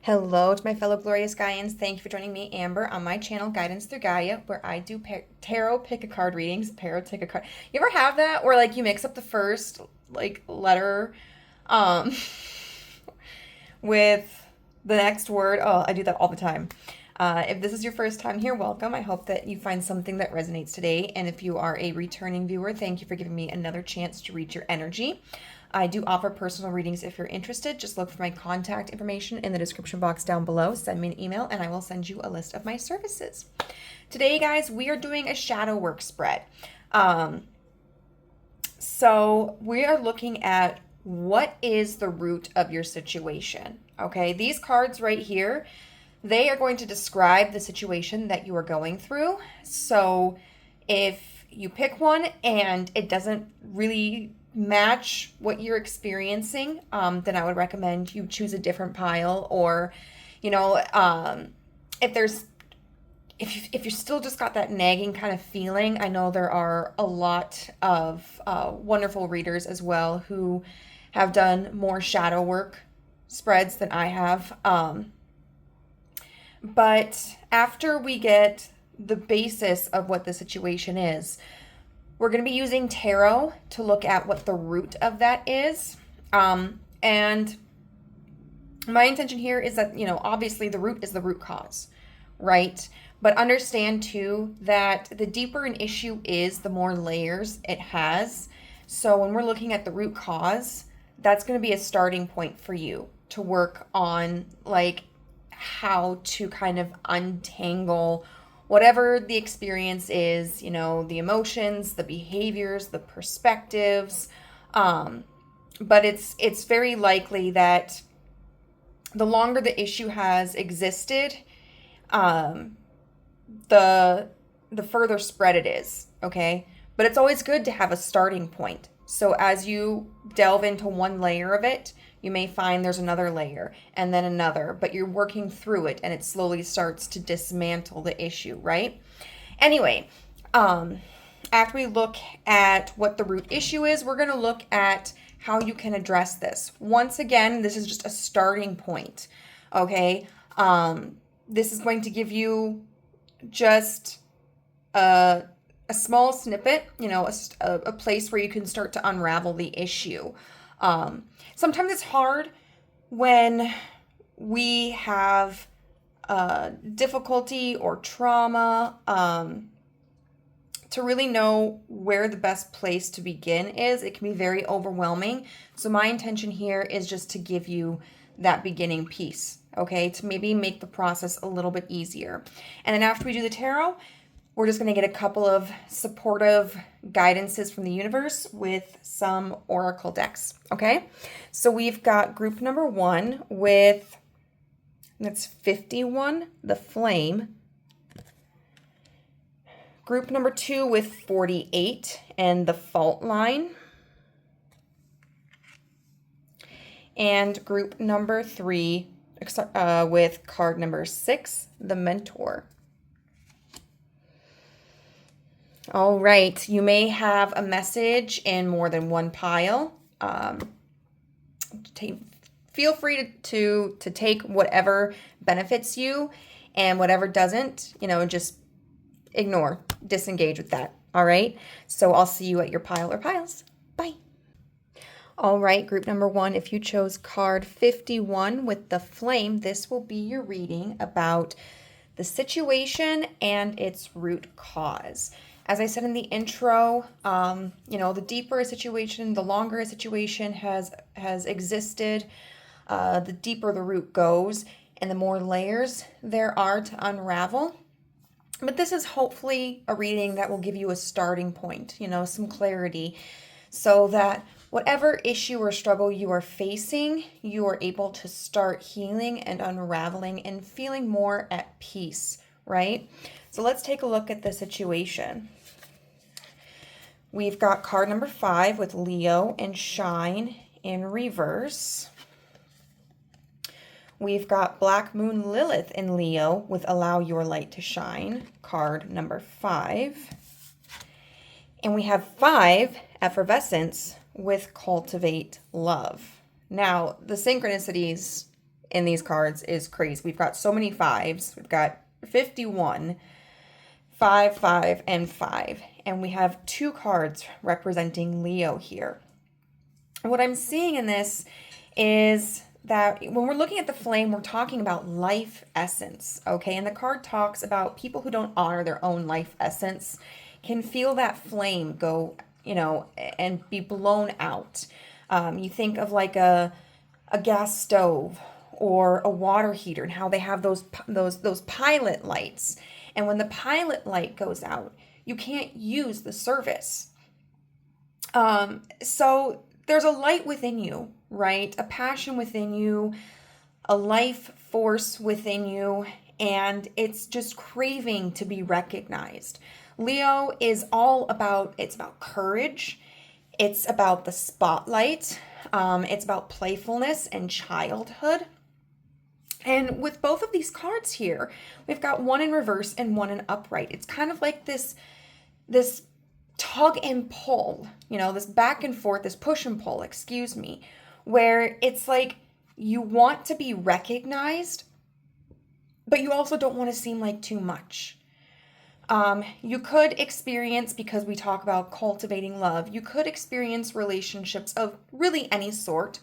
Hello to my fellow glorious Gaians. Thank you for joining me, Amber, on my channel, Guidance Through Gaia, where I do tarot pick a card readings. Tarot pick a card. You ever have that where like you mix up the first letter um with the next word? Oh, I do that all the time. If this is your first time here, welcome. I hope that you find something that resonates today. And if you are a returning viewer, thank you for giving me another chance to read your energy. I do offer personal readings if you're interested. Just look for my contact information in the description box down below. Send me an email and I will send you a list of my services. Today, guys, we are doing a shadow work spread. So we are looking at what is the root of your situation. Okay, these cards right here, they are going to describe the situation that you are going through. So if you pick one and it doesn't really match what you're experiencing, then I would recommend you choose a different pile. Or, if there's if you're still just got that nagging kind of feeling, I know there are a lot of wonderful readers as well who have done more shadow work spreads than I have. But after we get the basis of what the situation is, we're going to be using tarot to look at what the root of that is. And my intention here is that, obviously the root is the root cause, right? But understand too that the deeper an issue is, the more layers it has. So when we're looking at the root cause, that's going to be a starting point for you to work on, like, how to kind of untangle whatever the experience is, the emotions, the behaviors, the perspectives. But it's very likely that the longer the issue has existed, the further spread it is, okay? But it's always good to have a starting point. So as you delve into one layer of it, you may find there's another layer and then another, but you're working through it and it slowly starts to dismantle the issue, right? Anyway, after we look at what the root issue is, we're going to look at how you can address this. Once again, this is just a starting point, okay? This is going to give you just a small snippet, a place where you can start to unravel the issue. Sometimes it's hard when we have difficulty or trauma to really know where the best place to begin is. It can be very overwhelming. So my intention here is just to give you that beginning piece, okay, to maybe make the process a little bit easier. And then after we do the tarot, we're just going to get a couple of supportive guidances from the universe with some oracle decks, okay? So we've got group number 1 with, that's 51, the flame. Group number 2 with 48 and the fault line. And group number 3 with card number 6, the mentor. All right, you may have a message in more than one pile. Feel free to take whatever benefits you and whatever doesn't, just ignore, disengage with that. All right, so I'll see you at your pile or piles. Bye. All right, group number 1, if you chose card 51 with the flame, this will be your reading about the situation and its root cause. As I said in the intro, the deeper a situation, the longer a situation has existed, the deeper the root goes and the more layers there are to unravel. But this is hopefully a reading that will give you a starting point, some clarity, so that whatever issue or struggle you are facing, you are able to start healing and unraveling and feeling more at peace, right? So let's take a look at the situation. We've got card number 5 with Leo and Shine in reverse. We've got Black Moon Lilith in Leo with Allow Your Light to Shine, card number 5. And we have 5, Effervescence, with Cultivate Love. Now, the synchronicities in these cards is crazy. We've got so many fives. We've got 51, 5, 5, and 5. And we have 2 cards representing Leo here. And what I'm seeing in this is that when we're looking at the flame, we're talking about life essence, okay? And the card talks about people who don't honor their own life essence can feel that flame go, and be blown out. You think of like a gas stove or a water heater and how they have those pilot lights. And when the pilot light goes out, you can't use the service. So there's a light within you, right? A passion within you, a life force within you, and it's just craving to be recognized. Leo is it's about courage. It's about the spotlight. It's about playfulness and childhood. And with both of these cards here, we've got one in reverse and one in upright. It's kind of like this tug and pull, this back and forth, this push and pull, where it's like you want to be recognized, but you also don't want to seem like too much. You could experience, because we talk about cultivating love, you could experience relationships of really any sort,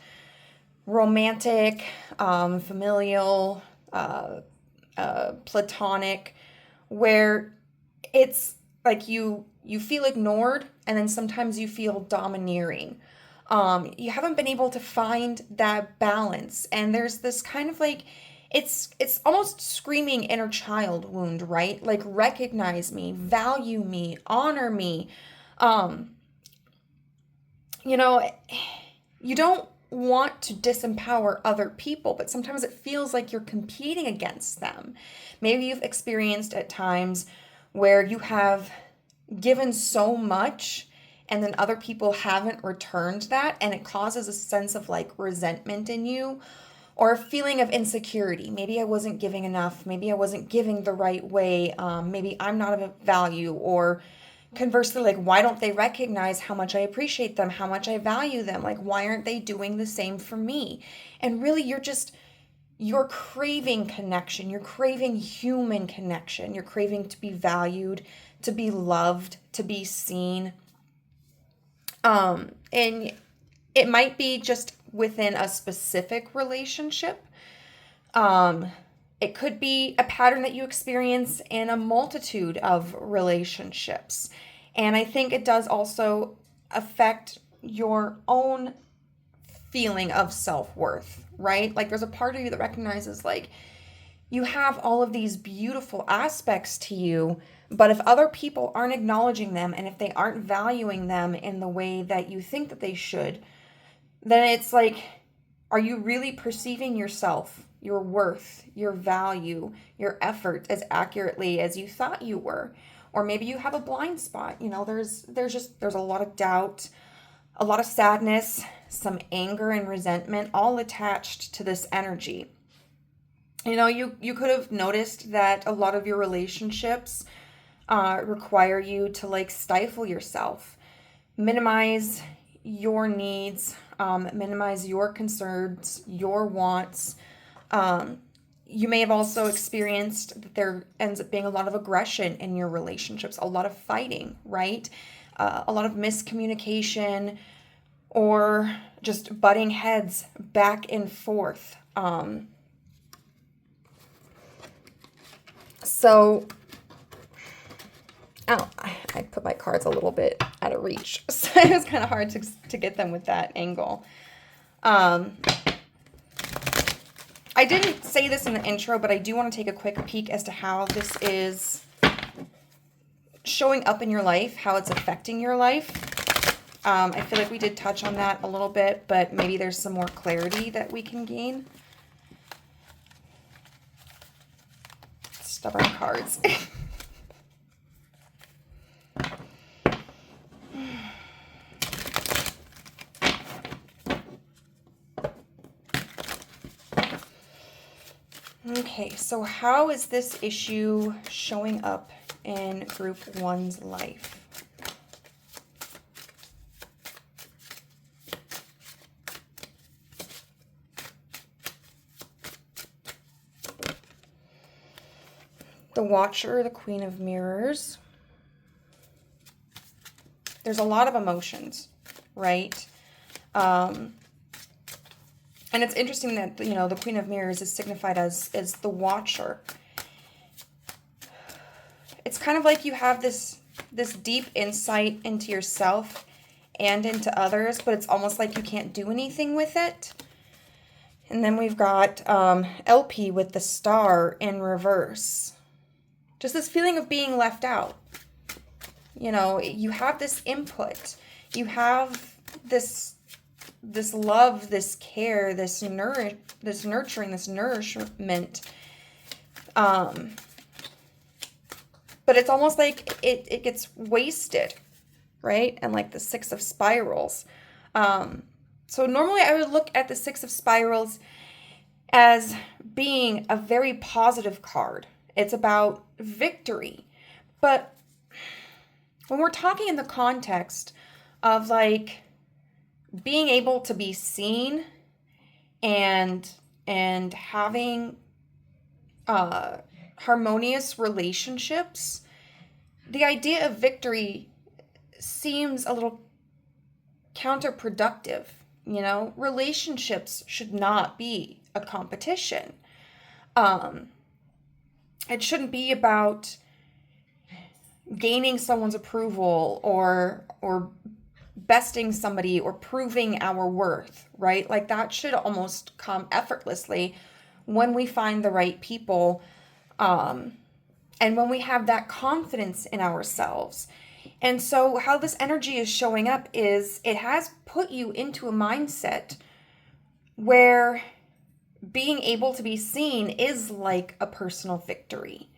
romantic, familial, platonic, where it's like you feel ignored, and then sometimes you feel domineering. You haven't been able to find that balance, and there's this kind of like, it's almost screaming inner child wound, right? Like, recognize me, value me, honor me. You don't want to disempower other people, but sometimes it feels like you're competing against them. Maybe you've experienced at times where you have given so much and then other people haven't returned that, and it causes a sense of like resentment in you, or a feeling of insecurity. Maybe I wasn't giving enough. Maybe I wasn't giving the right way. Maybe I'm not of value. Or conversely, like, why don't they recognize how much I appreciate them, how much I value them? Like, why aren't they doing the same for me? And really, you're craving connection. You're craving human connection. You're craving to be valued, to be loved, to be seen. And it might be just within a specific relationship. It could be a pattern that you experience in a multitude of relationships. And I think it does also affect your own feeling of self-worth, right? Like, there's a part of you that recognizes, like, you have all of these beautiful aspects to you, but if other people aren't acknowledging them, and if they aren't valuing them in the way that you think that they should, then it's like, are you really perceiving yourself, your worth, your value, your effort as accurately as you thought you were? Or maybe you have a blind spot. There's a lot of doubt, a lot of sadness, some anger and resentment, all attached to this energy. You could have noticed that a lot of your relationships require you to like stifle yourself, minimize your needs, minimize your concerns, your wants. You may have also experienced that there ends up being a lot of aggression in your relationships, a lot of fighting, right? A lot of miscommunication, or just butting heads back and forth. So, I put my cards a little bit out of reach, so it was kind of hard to get them with that angle. I didn't say this in the intro, but I do want to take a quick peek as to how this is showing up in your life, how it's affecting your life. I feel like we did touch on that a little bit, but maybe there's some more clarity that we can gain. Stubborn cards. Okay, so how is this issue showing up in Group 1's life? The Watcher, the Queen of Mirrors. There's a lot of emotions, right? And it's interesting that, the Queen of Mirrors is signified as the Watcher. It's kind of like you have this deep insight into yourself and into others, but it's almost like you can't do anything with it. And then we've got LP with the Star in reverse. Just this feeling of being left out. You have this input. You have this love, this care, this nurturing, this nourishment. But it's almost like it gets wasted, right? And like the Six of Spirals. So normally I would look at the Six of Spirals as being a very positive card. It's about victory. But when we're talking in the context of like being able to be seen and having harmonious relationships, the idea of victory seems a little counterproductive. Relationships should not be a competition. It shouldn't be about gaining someone's approval or besting somebody or proving our worth, right? Like that should almost come effortlessly when we find the right people, and when we have that confidence in ourselves. And so how this energy is showing up is it has put you into a mindset where being able to be seen is like a personal victory.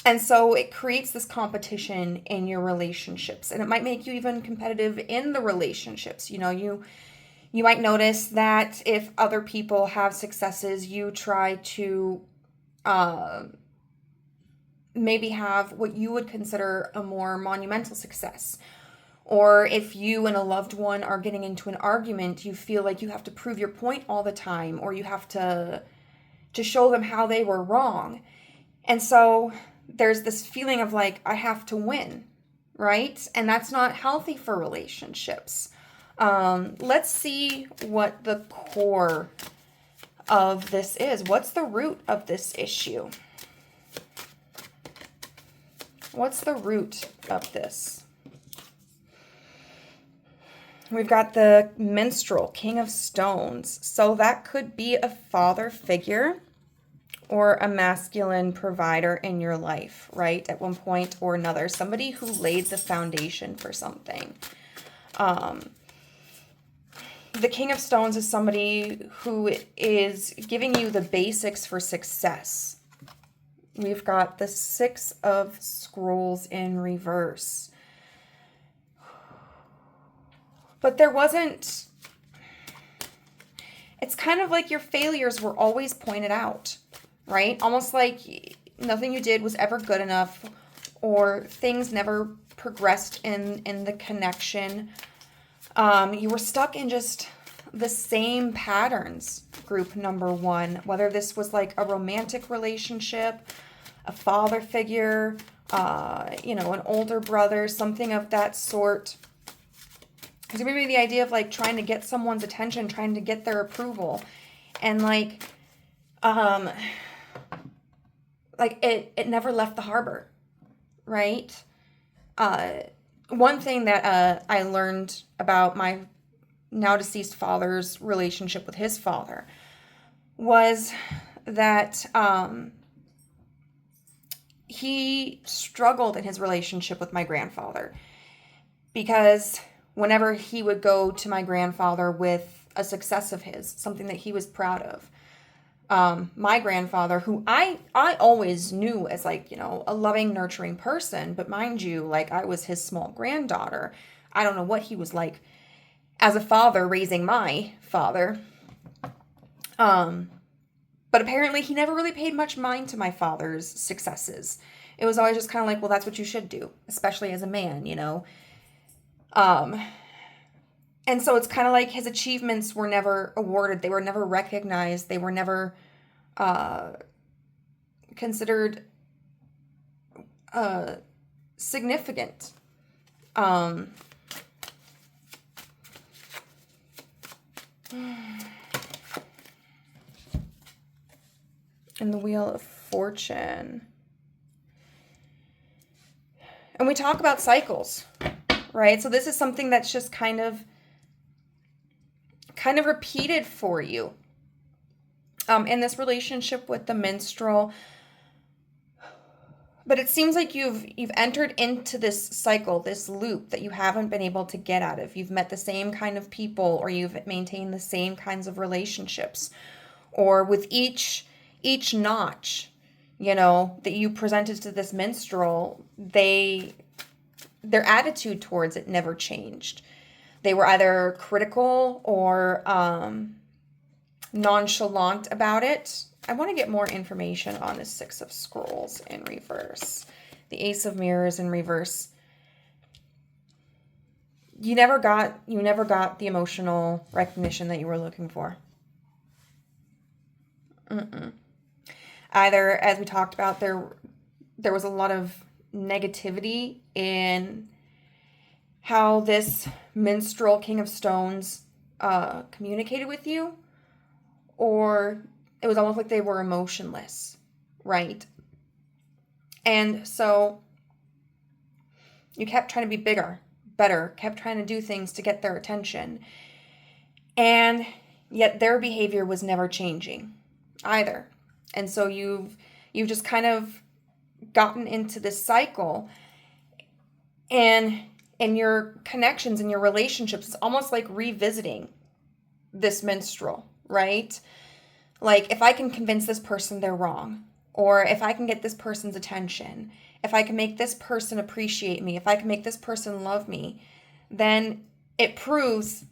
And so it creates this competition in your relationships, and it might make you even competitive in the relationships. You might notice that if other people have successes, you try to maybe have what you would consider a more monumental success. Or if you and a loved one are getting into an argument, you feel like you have to prove your point all the time, or you have to show them how they were wrong. And so there's this feeling of like, I have to win, right? And that's not healthy for relationships. Let's see what the core of this is. What's the root of this issue? What's the root of this? We've got the Minstrel, King of Stones. So that could be a father figure or a masculine provider in your life, right? At one point or another. Somebody who laid the foundation for something. The King of Stones is somebody who is giving you the basics for success. We've got the Six of Scrolls in reverse. But there wasn't... It's kind of like your failures were always pointed out, right? Almost like nothing you did was ever good enough, or things never progressed in the connection. You were stuck in just the same patterns, group number one, whether this was like a romantic relationship, a father figure, an older brother, something of that sort. Because maybe the idea of like trying to get someone's attention, trying to get their approval, and it never left the harbor, right? One thing that I learned about my now deceased father's relationship with his father was that he struggled in his relationship with my grandfather, because whenever he would go to my grandfather with a success of his, something that he was proud of, my grandfather, who I always knew as like, a loving, nurturing person, but mind you, like I was his small granddaughter. I don't know what he was like as a father raising my father. But apparently he never really paid much mind to my father's successes. It was always just kind of like, well, that's what you should do, especially as a man, And so it's kind of like his achievements were never awarded. They were never recognized. They were never considered significant. And the Wheel of Fortune. And we talk about cycles, right? So this is something that's just kind of repeated for you. In this relationship with the minstrel. But it seems like you've entered into this cycle, this loop that you haven't been able to get out of. You've met the same kind of people, or you've maintained the same kinds of relationships. Or with each notch, that you presented to this minstrel, their attitude towards it never changed. They were either critical or nonchalant about it. I want to get more information on the Six of Scrolls in reverse. The Ace of Mirrors in reverse. You never got the emotional recognition that you were looking for. Either, as we talked about, there was a lot of negativity in how this minstrel, King of Stones, communicated with you, or it was almost like they were emotionless, right? And so you kept trying to be bigger, better, kept trying to do things to get their attention. And yet their behavior was never changing either. And so you've just kind of gotten into this cycle, and in your connections and your relationships, it's almost like revisiting this minstrel, right? Like, if I can convince this person they're wrong, or if I can get this person's attention, if I can make this person appreciate me, if I can make this person love me, then it proves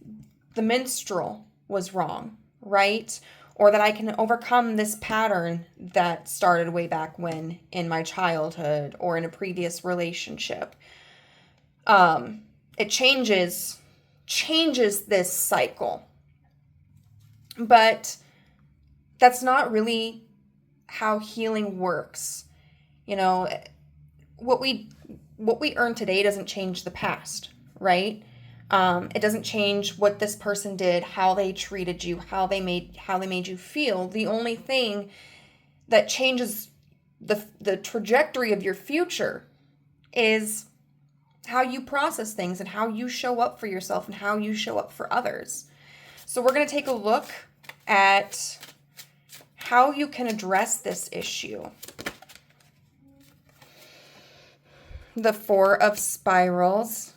the minstrel was wrong, right? Or that I can overcome this pattern that started way back when in my childhood or in a previous relationship. It changes this cycle. But that's not really how healing works. What we earn today doesn't change the past, right? It doesn't change what this person did, how they treated you, how they made you feel. The only thing that changes the trajectory of your future is how you process things and how you show up for yourself and how you show up for others. So we're going to take a look at how you can address this issue. The Four of Spirals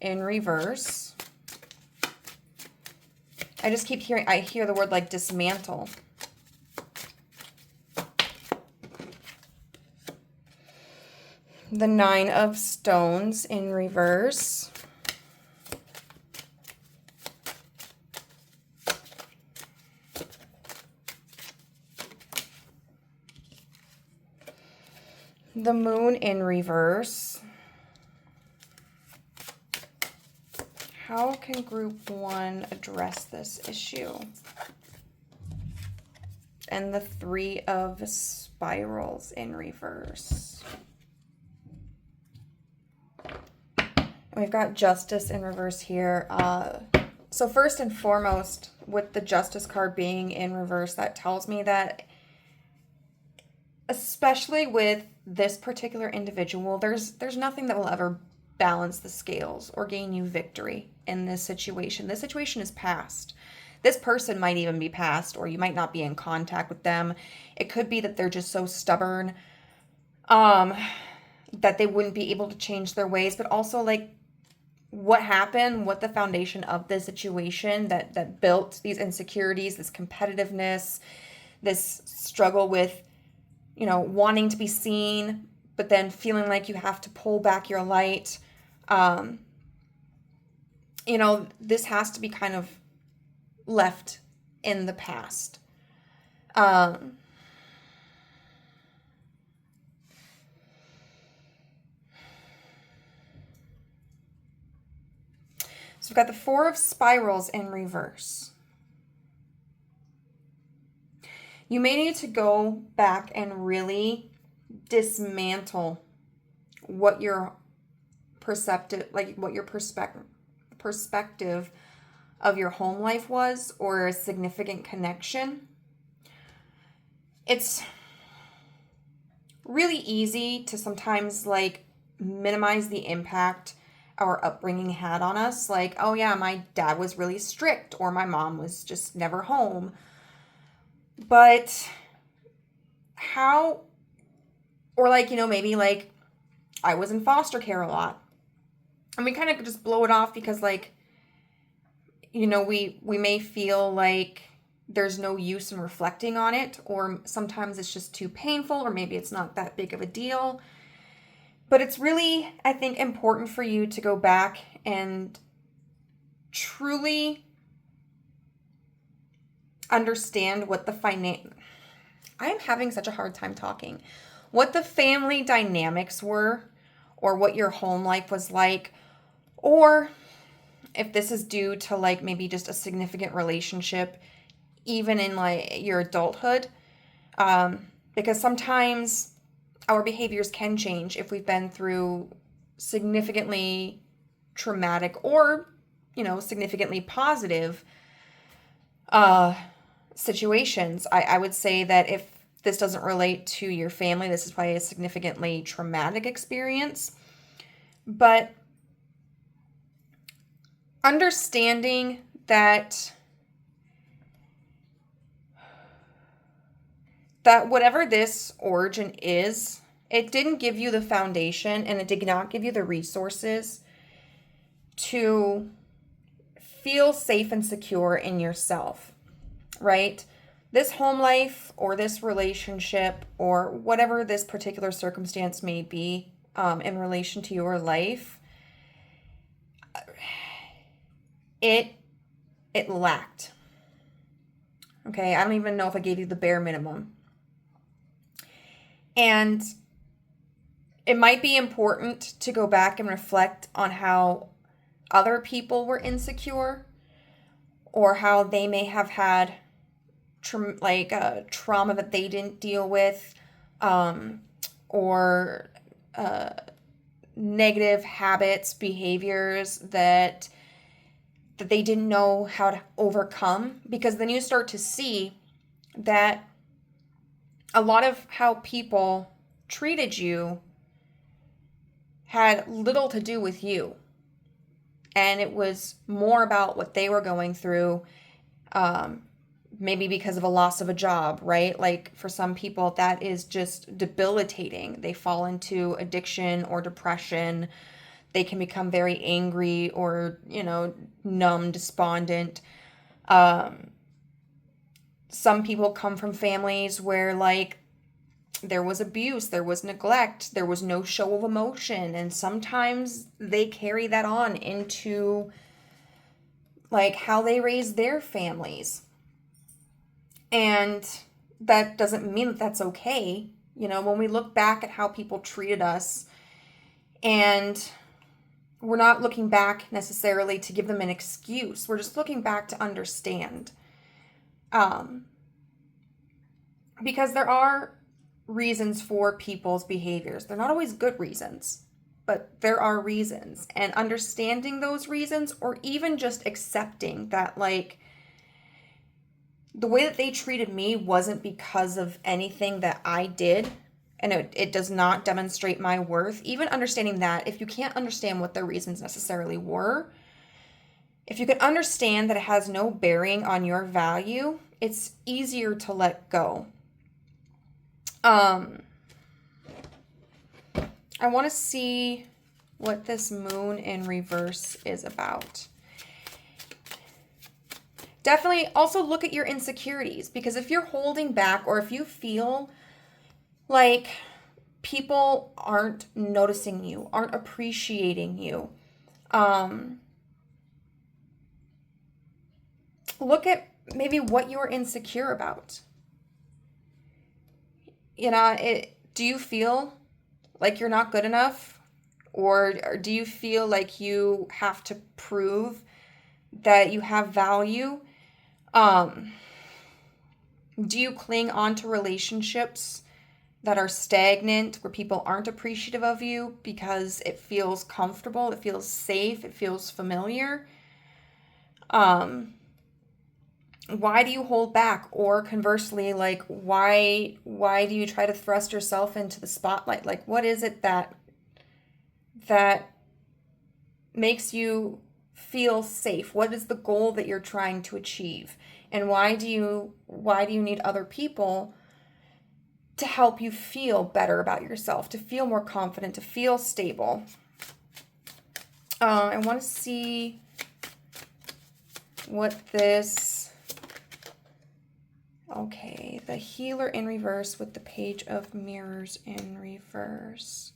in reverse. I just keep hearing, I hear the word like dismantle. The Nine of Stones in reverse. The Moon in reverse. How can group 1 address this issue? And the Three of Spirals in reverse. We've got Justice in reverse here. So first and foremost, with the Justice card being in reverse, that tells me that, especially with this particular individual, there's nothing that will ever balance the scales or gain you victory in this situation. This situation is past. This person might even be past, or you might not be in contact with them. It could be that they're just so stubborn that they wouldn't be able to change their ways, but also like what happened, what the foundation of the situation that built these insecurities, this competitiveness, this struggle with, wanting to be seen, but then feeling like you have to pull back your light. This has to be kind of left in the past. So we've got the Four of Spirals in reverse. You may need to go back and really dismantle what your perspective of your home life was, or a significant connection. It's really easy to sometimes like minimize the impact our upbringing had on us. Like, oh yeah, my dad was really strict, or my mom was just never home. But how, or like, maybe like I was in foster care a lot. And we kind of just blow it off because like, we may feel like there's no use in reflecting on it, or sometimes it's just too painful, or maybe it's not that big of a deal. But it's really, I think, important for you to go back and truly understand what I am having such a hard time talking. What the family dynamics were, or what your home life was like, or if this is due to like maybe just a significant relationship, even in like your adulthood, because sometimes our behaviors can change if we've been through significantly traumatic or, significantly positive situations. I would say that if this doesn't relate to your family, this is probably a significantly traumatic experience. But understanding that whatever this origin is, it didn't give you the foundation, and it did not give you the resources to feel safe and secure in yourself, right? This home life or this relationship or whatever this particular circumstance may be in relation to your life, it lacked. Okay, I don't even know if I gave you the bare minimum. And it might be important to go back and reflect on how other people were insecure, or how they may have had trauma that they didn't deal with, or negative habits, behaviors that they didn't know how to overcome. Because then you start to see that a lot of how people treated you had little to do with you. And it was more about what they were going through, maybe because of a loss of a job, right? Like for some people, that is just debilitating. They fall into addiction or depression. They can become very angry or, numb, despondent. Some people come from families where like there was abuse, there was neglect, there was no show of emotion. And sometimes they carry that on into like how they raise their families. And that doesn't mean that that's okay. When we look back at how people treated us, and we're not looking back necessarily to give them an excuse. We're just looking back to understand. Because there are reasons for people's behaviors. They're not always good reasons, but there are reasons. And understanding those reasons, or even just accepting that like the way that they treated me wasn't because of anything that I did, and it does not demonstrate my worth. Even understanding that, if you can't understand what their reasons necessarily were, if you can understand that it has no bearing on your value, it's easier to let go. I want to see what this moon in reverse is about. Definitely also look at your insecurities, because if you're holding back, or if you feel like people aren't noticing you, aren't appreciating you, look at maybe what you're insecure about. Do you feel like you're not good enough? Or do you feel like you have to prove that you have value? Do you cling on to relationships that are stagnant, where people aren't appreciative of you because it feels comfortable, it feels safe, it feels familiar? Why do you hold back? Or conversely, like, why do you try to thrust yourself into the spotlight? Like, what is it that makes you feel safe? What is the goal that you're trying to achieve? And why do you need other people to help you feel better about yourself, to feel more confident, to feel stable? I want to see what this... Okay, the healer in reverse with the Page of Mirrors in reverse.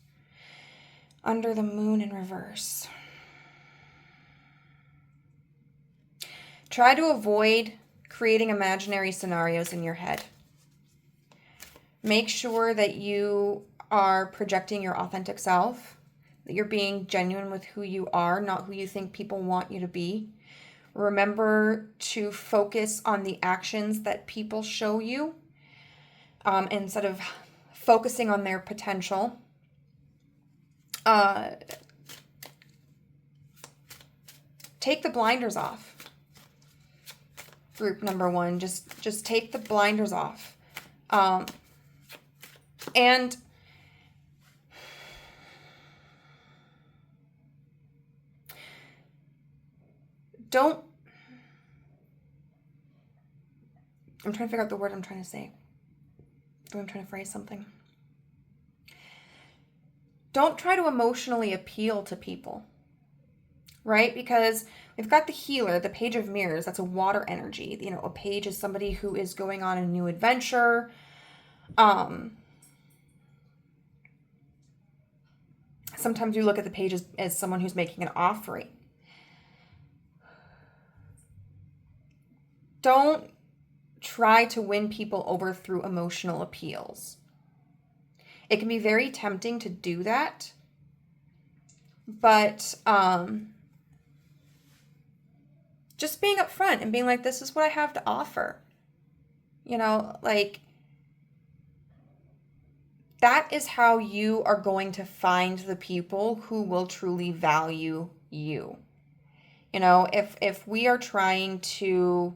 Under the moon in reverse. Try to avoid creating imaginary scenarios in your head. Make sure that you are projecting your authentic self, that you're being genuine with who you are, not who you think people want you to be. Remember to focus on the actions that people show you, instead of focusing on their potential. Take the blinders off. Group number one, just take the blinders off. And don't... I'm trying to figure out the word I'm trying to say. I'm trying to phrase something. Don't try to emotionally appeal to people, right? Because we've got the healer, the Page of Mirrors. That's a water energy. You know, a page is somebody who is going on a new adventure. Sometimes you look at the page as someone who's making an offering. Don't try to win people over through emotional appeals. It can be very tempting to do that, but just being upfront and being like, this is what I have to offer. You know, like, that is how you are going to find the people who will truly value you. You know, if we are trying to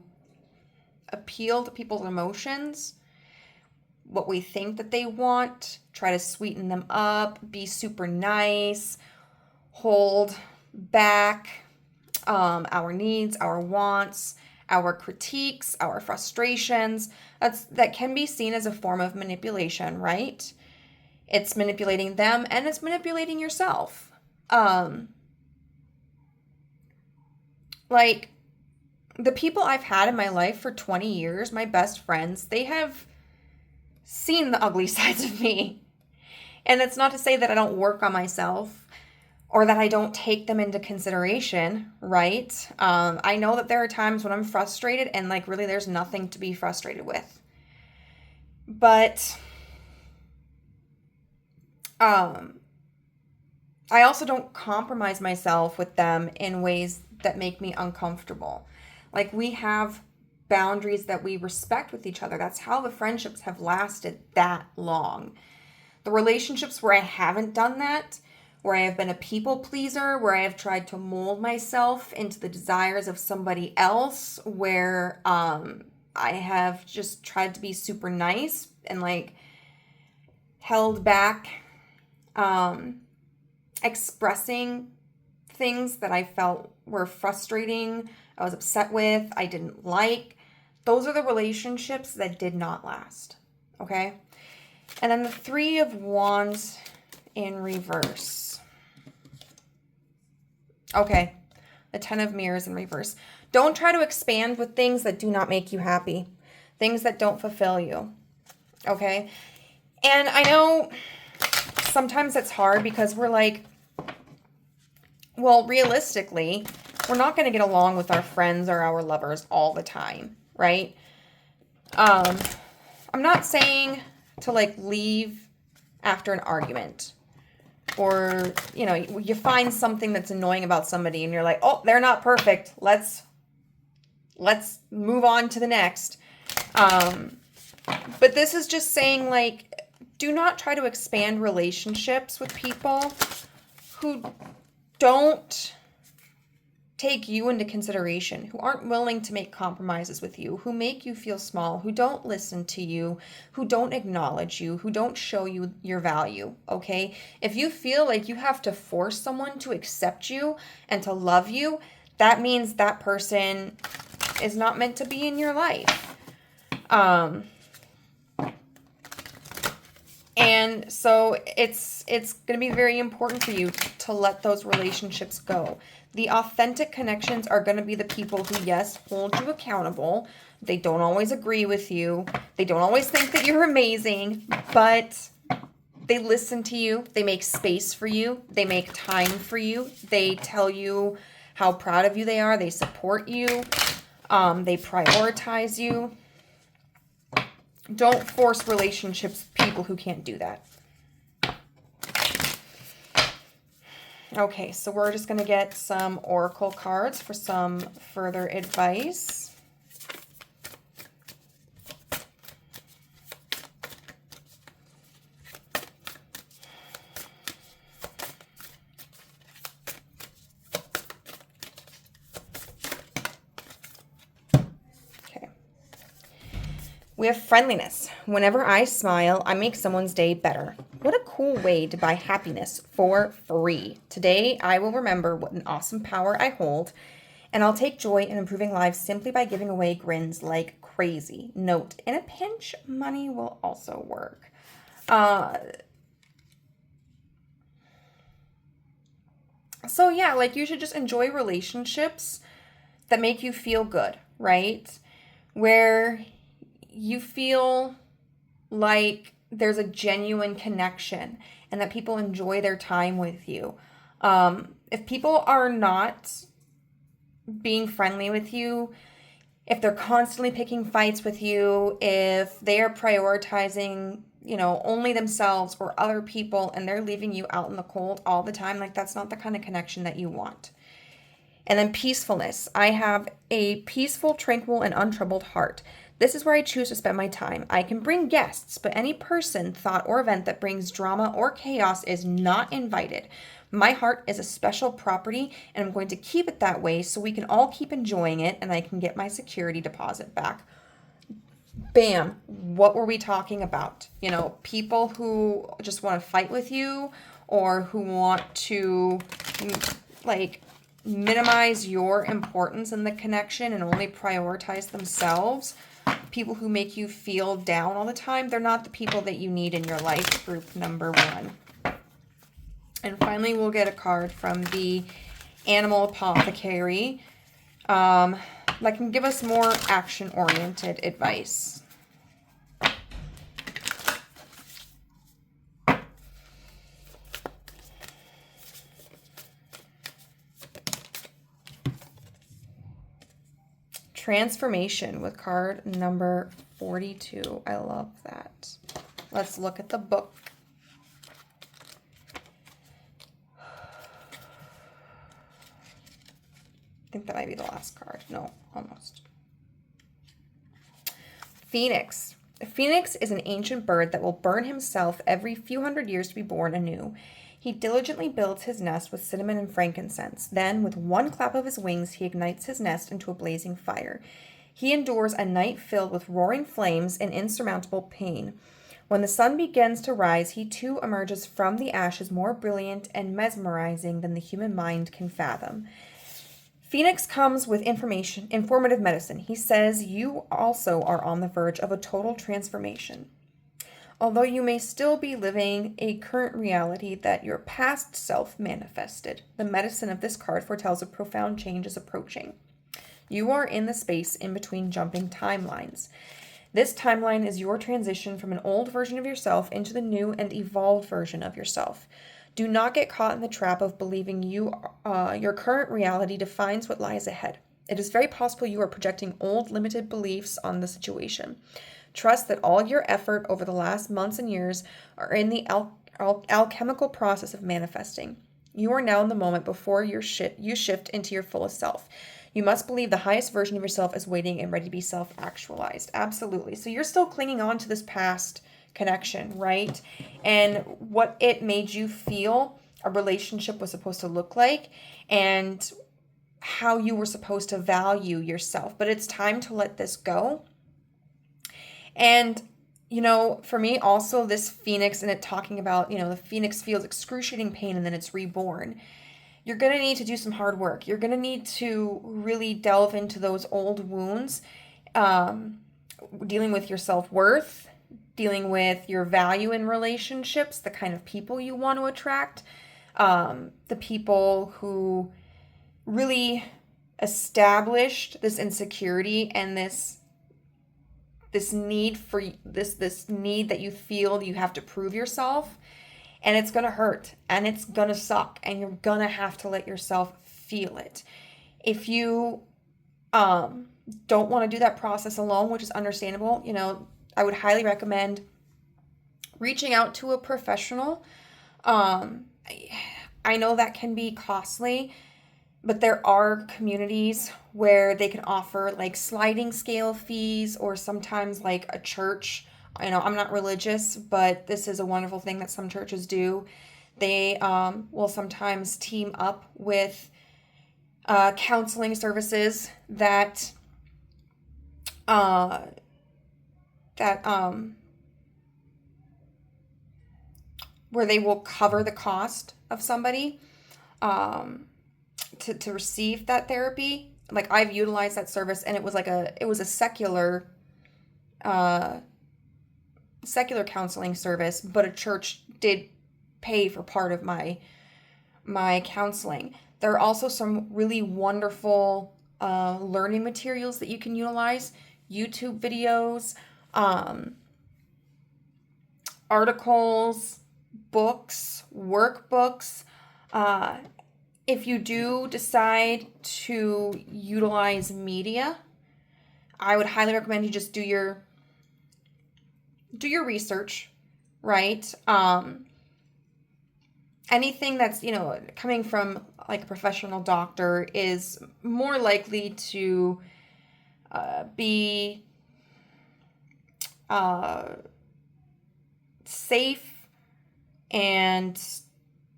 appeal to people's emotions, what we think that they want, try to sweeten them up, be super nice, hold back our needs, our wants, our critiques, our frustrations, that can be seen as a form of manipulation, right? It's manipulating them and it's manipulating yourself. Like, the people I've had in my life for 20 years, my best friends, they have seen the ugly sides of me. And it's not to say that I don't work on myself or that I don't take them into consideration, right? I know that there are times when I'm frustrated and, like, really there's nothing to be frustrated with. But I also don't compromise myself with them in ways that make me uncomfortable. Like, we have boundaries that we respect with each other. That's how the friendships have lasted that long. The relationships where I haven't done that, where I have been a people pleaser, where I have tried to mold myself into the desires of somebody else, where I have just tried to be super nice and, like, held back expressing things that I felt were frustrating, I was upset with, I didn't like. Those are the relationships that did not last, okay? And then the Three of Wands in reverse. Okay, the Ten of Mirrors in reverse. Don't try to expand with things that do not make you happy, things that don't fulfill you, okay? And I know sometimes it's hard because we're like, well, realistically, we're not going to get along with our friends or our lovers all the time, right? I'm not saying to, like, leave after an argument, or, you know, you find something that's annoying about somebody and you're like, oh, they're not perfect. Let's move on to the next. But this is just saying, like, do not try to expand relationships with people who don't take you into consideration, who aren't willing to make compromises with you, who make you feel small, who don't listen to you, who don't acknowledge you, who don't show you your value, okay? If you feel like you have to force someone to accept you and to love you, that means that person is not meant to be in your life. And so it's going to be very important for you to let those relationships go. The authentic connections are going to be the people who, yes, hold you accountable. They don't always agree with you. They don't always think that you're amazing, but they listen to you. They make space for you. They make time for you. They tell you how proud of you they are. They support you. They prioritize you. Don't force relationships with people who can't do that. Okay, so we're just going to get some oracle cards for some further advice. We have friendliness. Whenever I smile, I make someone's day better. What a cool way to buy happiness for free. Today, I will remember what an awesome power I hold, and I'll take joy in improving lives simply by giving away grins like crazy. Note, in a pinch, money will also work. So yeah, like you should just enjoy relationships that make you feel good, right? Where you feel like there's a genuine connection and that people enjoy their time with you. If people are not being friendly with you, if they're constantly picking fights with you, if they are prioritizing, only themselves or other people and they're leaving you out in the cold all the time, like that's not the kind of connection that you want. And then peacefulness. I have a peaceful, tranquil, and untroubled heart. This is where I choose to spend my time. I can bring guests, but any person, thought, or event that brings drama or chaos is not invited. My heart is a special property, and I'm going to keep it that way so we can all keep enjoying it and I can get my security deposit back. Bam. What were we talking about? People who just want to fight with you or who want to, minimize your importance in the connection and only prioritize themselves. People who make you feel down all the time, they're not the people that you need in your life. Group number 1. And finally, we'll get a card from the Animal Apothecary that can give us more action-oriented advice. Transformation with card number 42. I love that. Let's look at the book. I think that might be the last card. No, almost. Phoenix. A phoenix is an ancient bird that will burn himself every few hundred years to be born anew. He diligently builds his nest with cinnamon and frankincense. Then, with one clap of his wings, he ignites his nest into a blazing fire. He endures a night filled with roaring flames and insurmountable pain. When the sun begins to rise, he too emerges from the ashes more brilliant and mesmerizing than the human mind can fathom. Phoenix comes with informative medicine. He says you also are on the verge of a total transformation. Although you may still be living a current reality that your past self manifested, the medicine of this card foretells a profound change is approaching. You are in the space in between jumping timelines. This timeline is your transition from an old version of yourself into the new and evolved version of yourself. Do not get caught in the trap of believing your current reality defines what lies ahead. It is very possible you are projecting old, limited beliefs on the situation. Trust that all your effort over the last months and years are in the alchemical process of manifesting. You are now in the moment before you shift into your fullest self. You must believe the highest version of yourself is waiting and ready to be self-actualized. Absolutely. So you're still clinging on to this past connection, right? And what it made you feel a relationship was supposed to look like, and how you were supposed to value yourself. But it's time to let this go. And, for me also, this phoenix, and it talking about, the phoenix feels excruciating pain and then it's reborn. You're going to need to do some hard work. You're going to need to really delve into those old wounds, dealing with your self-worth, dealing with your value in relationships, the kind of people you want to attract, the people who really established this insecurity and this need for this need that you feel you have to prove yourself. And it's going to hurt and it's going to suck and you're going to have to let yourself feel it. If you don't want to do that process alone, which is understandable, I would highly recommend reaching out to a professional. I know that can be costly, but there are communities where they can offer like sliding scale fees, or sometimes like a church. I'm not religious, but this is a wonderful thing that some churches do. They will sometimes team up with counseling services that where they will cover the cost of somebody to receive that therapy. Like, I've utilized that service, and it was a secular counseling service, but a church did pay for part of my counseling. There are also some really wonderful learning materials that you can utilize, YouTube videos, articles, books, workbooks. If you do decide to utilize media, I would highly recommend you just do your research, right? Anything that's, coming from like a professional doctor is more likely to be safe and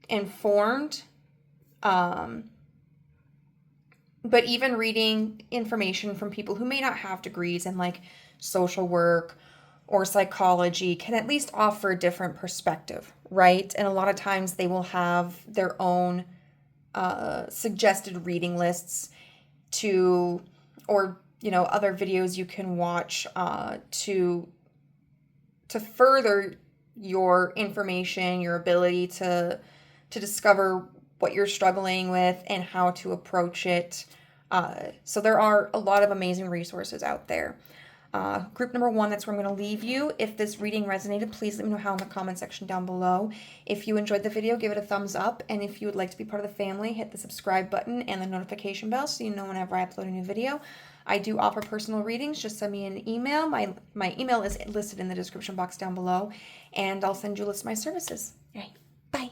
informed. But even reading information from people who may not have degrees in like social work or psychology can at least offer a different perspective, right? And a lot of times they will have their own suggested reading lists or other videos you can watch to further your information, your ability to discover what you're struggling with and how to approach it. So there are a lot of amazing resources out there. Group number 1, that's where I'm going to leave you. If this reading resonated, please let me know how in the comment section down below. If you enjoyed the video, give it a thumbs up. And if you would like to be part of the family, hit the subscribe button and the notification bell so you know whenever I upload a new video. I do offer personal readings. Just send me an email. My email is listed in the description box down below, and I'll send you a list of my services. All right, bye.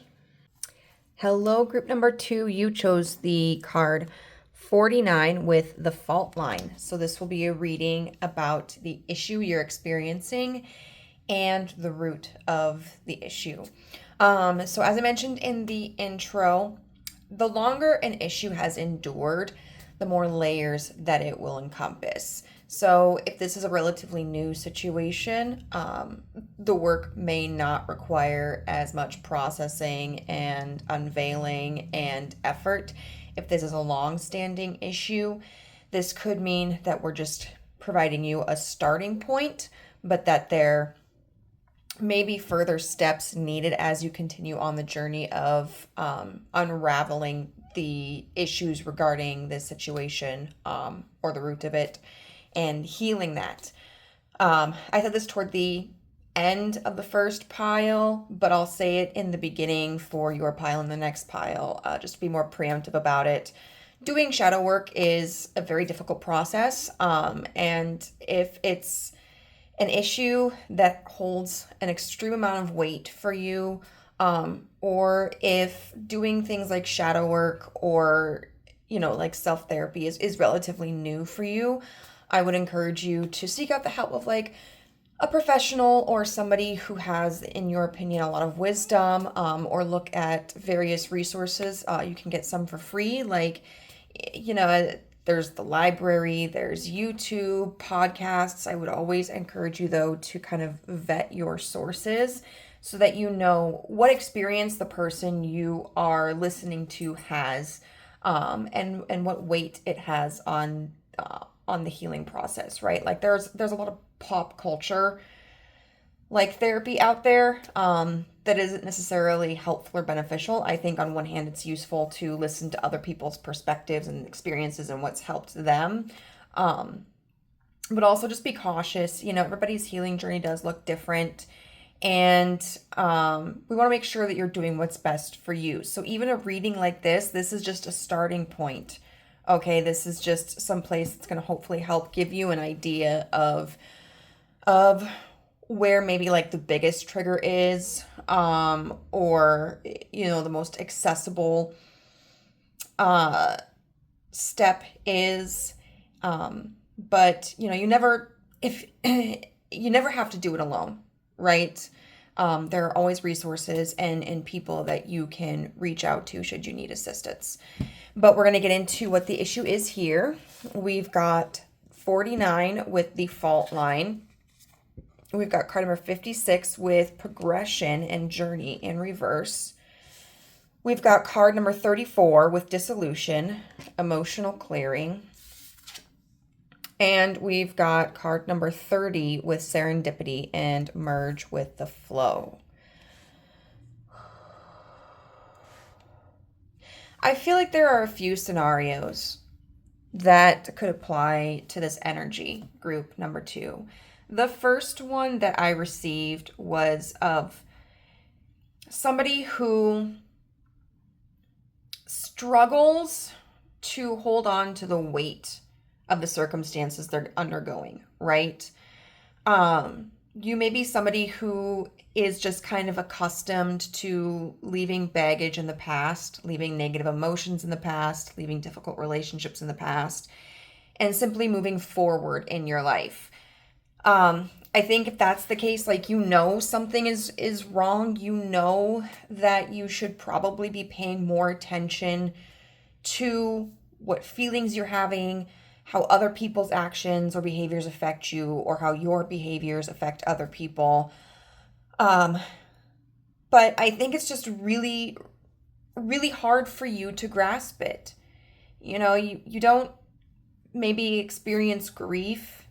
Hello, group number 2. You chose the card 49 with the fault line. So this will be a reading about the issue you're experiencing and the root of the issue. So as I mentioned in the intro, the longer an issue has endured, the more layers that it will encompass. So if this is a relatively new situation, the work may not require as much processing and unveiling and effort. If this is a long-standing issue, this could mean that we're just providing you a starting point, but that there may be further steps needed as you continue on the journey of unraveling the issues regarding this situation or the root of it and healing that. I said this toward the end of the first pile, but I'll say it in the beginning for your pile and the next pile, just to be more preemptive about it. Doing shadow work is a very difficult process, and if it's an issue that holds an extreme amount of weight for you, or if doing things like shadow work or like self-therapy is relatively new for you, I would encourage you to seek out the help of like a professional or somebody who has, in your opinion, a lot of wisdom, or look at various resources. You can get some for free, like, there's the library, there's YouTube, podcasts. I would always encourage you, though, to kind of vet your sources so that you know what experience the person you are listening to has, and what weight it has on the healing process, right? Like there's a lot of pop culture like therapy out there, that isn't necessarily helpful or beneficial. I think on one hand it's useful to listen to other people's perspectives and experiences and what's helped them. But also just be cautious. Everybody's healing journey does look different. And we want to make sure that you're doing what's best for you. So even a reading like this is just a starting point. Okay, this is just some place that's going to hopefully help give you an idea of where maybe like the biggest trigger is, or the most accessible step is. But you never have to do it alone, right? There are always resources and people that you can reach out to should you need assistance. But we're going to get into what the issue is here. We've got 49 with the fault line. We've got card number 56 with progression and journey in reverse. We've got card number 34 with dissolution, emotional clearing. And we've got card number 30 with serendipity and merge with the flow. I feel like there are a few scenarios that could apply to this energy group number 2. The first one that I received was of somebody who struggles to hold on to the weight of the circumstances they're undergoing, right? You may be somebody who is just kind of accustomed to leaving baggage in the past, leaving negative emotions in the past, leaving difficult relationships in the past, and simply moving forward in your life. I think if that's the case, like, something is wrong, that you should probably be paying more attention to what feelings you're having, how other people's actions or behaviors affect you, or how your behaviors affect other people. But I think it's just really, really hard for you to grasp it. You don't maybe experience grief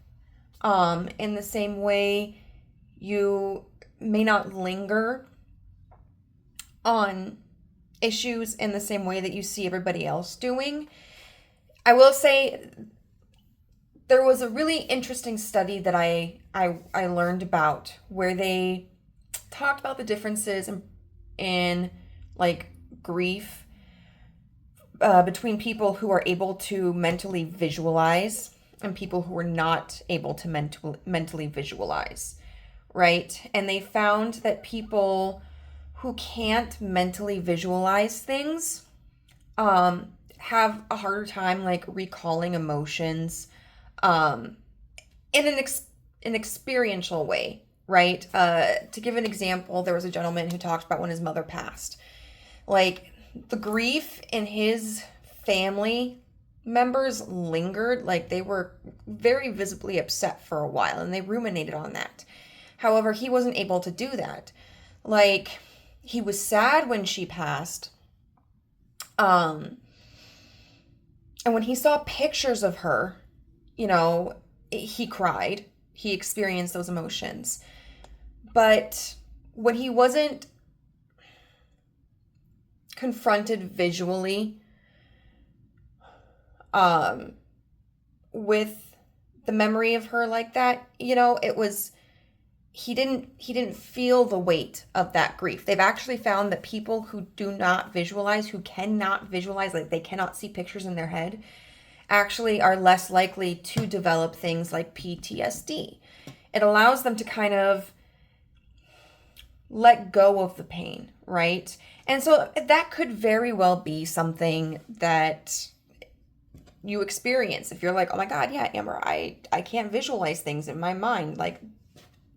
in the same way. You may not linger on issues in the same way that you see everybody else doing. I will say there was a really interesting study that I learned about where they talked about the differences in like grief between people who are able to mentally visualize and people who are not able to mentally visualize, right? And they found that people who can't mentally visualize things have a harder time like recalling emotions in an experiential way, right? To give an example, there was a gentleman who talked about when his mother passed. Like, the grief in his family members lingered, like they were very visibly upset for a while and they ruminated on that. However, he wasn't able to do that. Like, he was sad when she passed. And when he saw pictures of her, he cried. He experienced those emotions. But when he wasn't confronted visually with the memory of her like that, it was, he didn't feel the weight of that grief. They've actually found that people who do not visualize, who cannot visualize, like they cannot see pictures in their head, actually are less likely to develop things like PTSD. It allows them to kind of let go of the pain, right? And so that could very well be something that you experience. If you're like, oh my God, yeah, Amber, I can't visualize things in my mind. Like,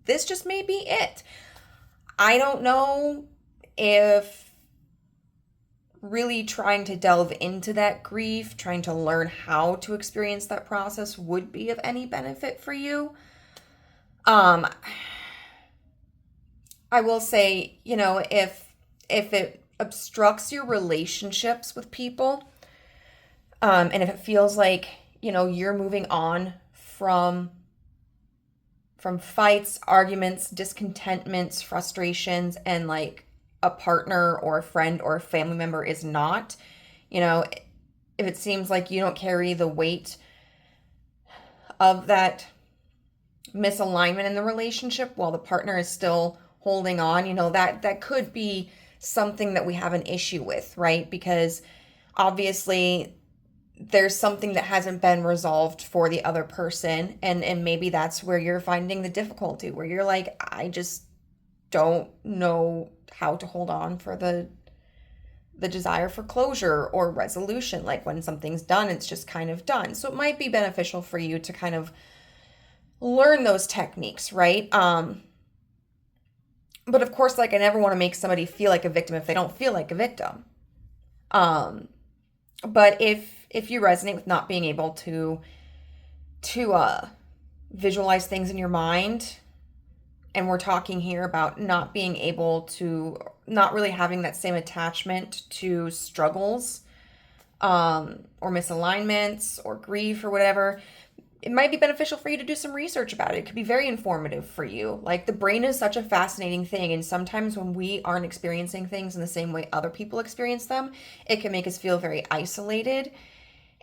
this just may be it. I don't know if really trying to delve into that grief, trying to learn how to experience that process would be of any benefit for you. I will say, you know, if it obstructs your relationships with people, and if it feels like, you know, you're moving on from fights, arguments, discontentments, frustrations, and like a partner or a friend or a family member is not, you know, if it seems like you don't carry the weight of that misalignment in the relationship while the partner is still holding on, you know, that could be something that we have an issue with, right? Because obviously there's something that hasn't been resolved for the other person, and maybe that's where you're finding the difficulty, where you're like, I just don't know how to hold on for the desire for closure or resolution. Like, when something's done, it's just kind of done. So it might be beneficial for you to kind of learn those techniques, right? But of course, like, I never want to make somebody feel like a victim if they don't feel like a victim. But if you resonate with not being able to visualize things in your mind, and we're talking here about not being able to, not really having that same attachment to struggles, or misalignments or grief or whatever, it might be beneficial for you to do some research about it. It could be very informative for you. Like, the brain is such a fascinating thing, and sometimes when we aren't experiencing things in the same way other people experience them, it can make us feel very isolated,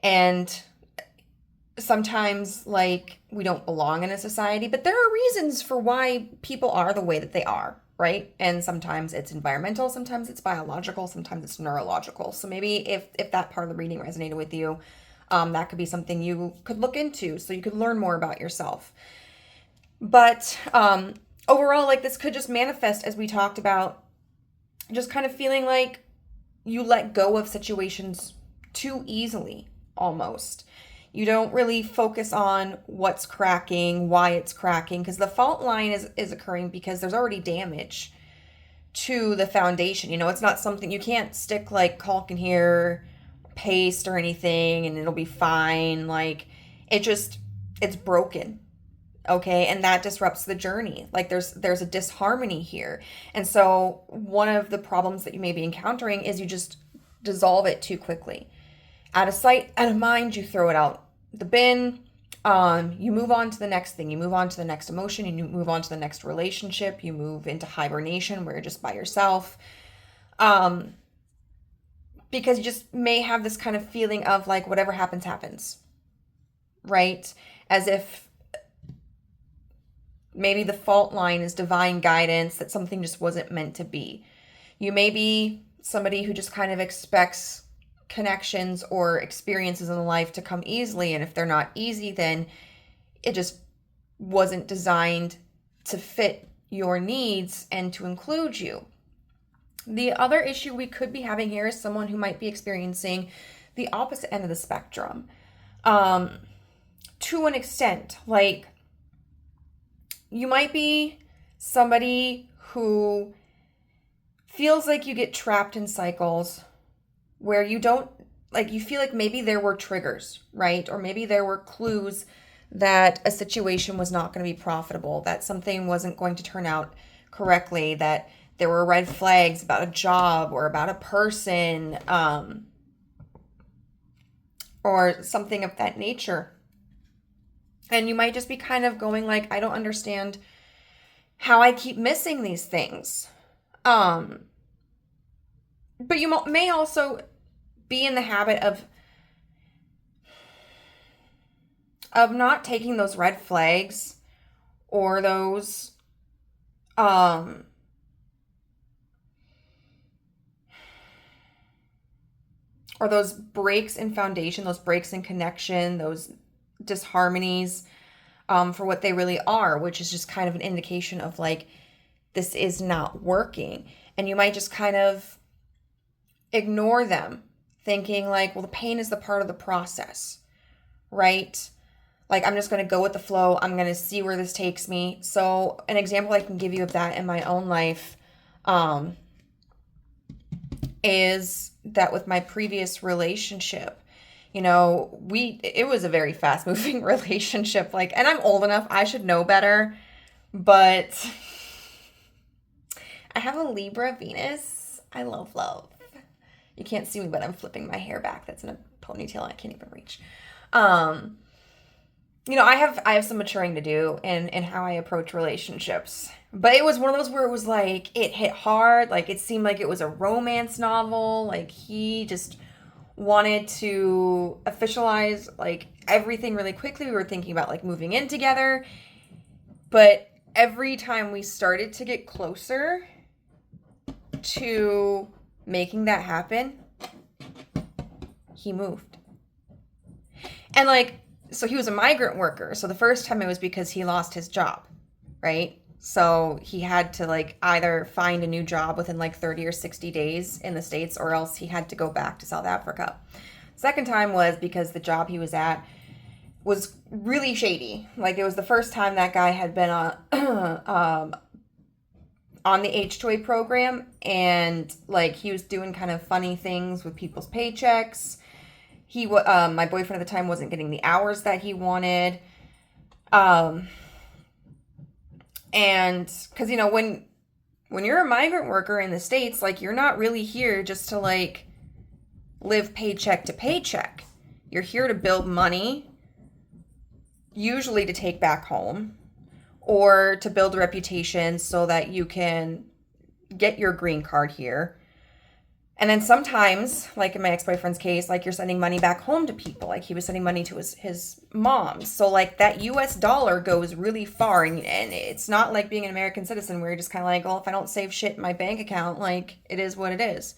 and sometimes like we don't belong in a society. But there are reasons for why people are the way that they are, right? And sometimes it's environmental, sometimes it's biological, sometimes it's neurological. So maybe if that part of the reading resonated with you, that could be something you could look into so you could learn more about yourself. But overall, like, this could just manifest, as we talked about, just kind of feeling like you let go of situations too easily, almost. You don't really focus on what's cracking, why it's cracking, because the fault line is occurring because there's already damage to the foundation. You know, it's not something, you can't stick like caulk in here, paste or anything, and it'll be fine. Like, it's broken. Okay, and that disrupts the journey. Like, there's a disharmony here. And so one of the problems that you may be encountering is you just dissolve it too quickly. Out of sight, out of mind, you throw it out the bin. You move on to the next thing. You move on to the next emotion. You move on to the next relationship. You move into hibernation where you're just by yourself. Because you just may have this kind of feeling of like, whatever happens, happens. Right? As if maybe the fault line is divine guidance, that something just wasn't meant to be. You may be somebody who just kind of expects connections or experiences in life to come easily, and if they're not easy, then it just wasn't designed to fit your needs and to include you. The other issue we could be having here is someone who might be experiencing the opposite end of the spectrum, to an extent. Like, you might be somebody who feels like you get trapped in cycles where you don't, like, you feel like maybe there were triggers, right? Or maybe there were clues that a situation was not going to be profitable, that something wasn't going to turn out correctly, that there were red flags about a job or about a person, or something of that nature. And you might just be kind of going like, I don't understand how I keep missing these things. But you may also be in the habit of not taking those red flags or those breaks in foundation, those breaks in connection, those disharmonies, for what they really are, which is just kind of an indication of like, this is not working. And you might just kind of ignore them, thinking like, well, the pain is the part of the process. right? Like, I'm just going to go with the flow. I'm going to see where this takes me. So an example I can give you of that in my own life is that with my previous relationship, you know, it was a very fast moving relationship. Like, and I'm old enough, I should know better, but I have a Libra Venus. I love love. You can't see me, but I'm flipping my hair back. That's in a ponytail I can't even reach. You know, I have some maturing to do in how I approach relationships. But it was one of those where it was like, it hit hard. Like, it seemed like it was a romance novel. Like, he just wanted to officialize, like, everything really quickly. We were thinking about, like, moving in together. But every time we started to get closer to making that happen, he moved. And, like, so he was a migrant worker. So the first time it was because he lost his job, right? So he had to, like, either find a new job within like 30 or 60 days in the States, or else he had to go back to South Africa. Second time was because the job he was at was really shady. Like, it was the first time that guy had been on the H-2A program, and like, he was doing kind of funny things with people's paychecks. My boyfriend at the time wasn't getting the hours that he wanted. And because, you know, when you're a migrant worker in the States, like, you're not really here just to, like, live paycheck to paycheck. You're here to build money, usually to take back home, or to build a reputation so that you can get your green card here. And then sometimes, like in my ex-boyfriend's case, like, you're sending money back home to people. Like, he was sending money to his mom. So, like, that US dollar goes really far. And it's not like being an American citizen where you're just kind of like, well, if I don't save shit in my bank account, like, it is what it is.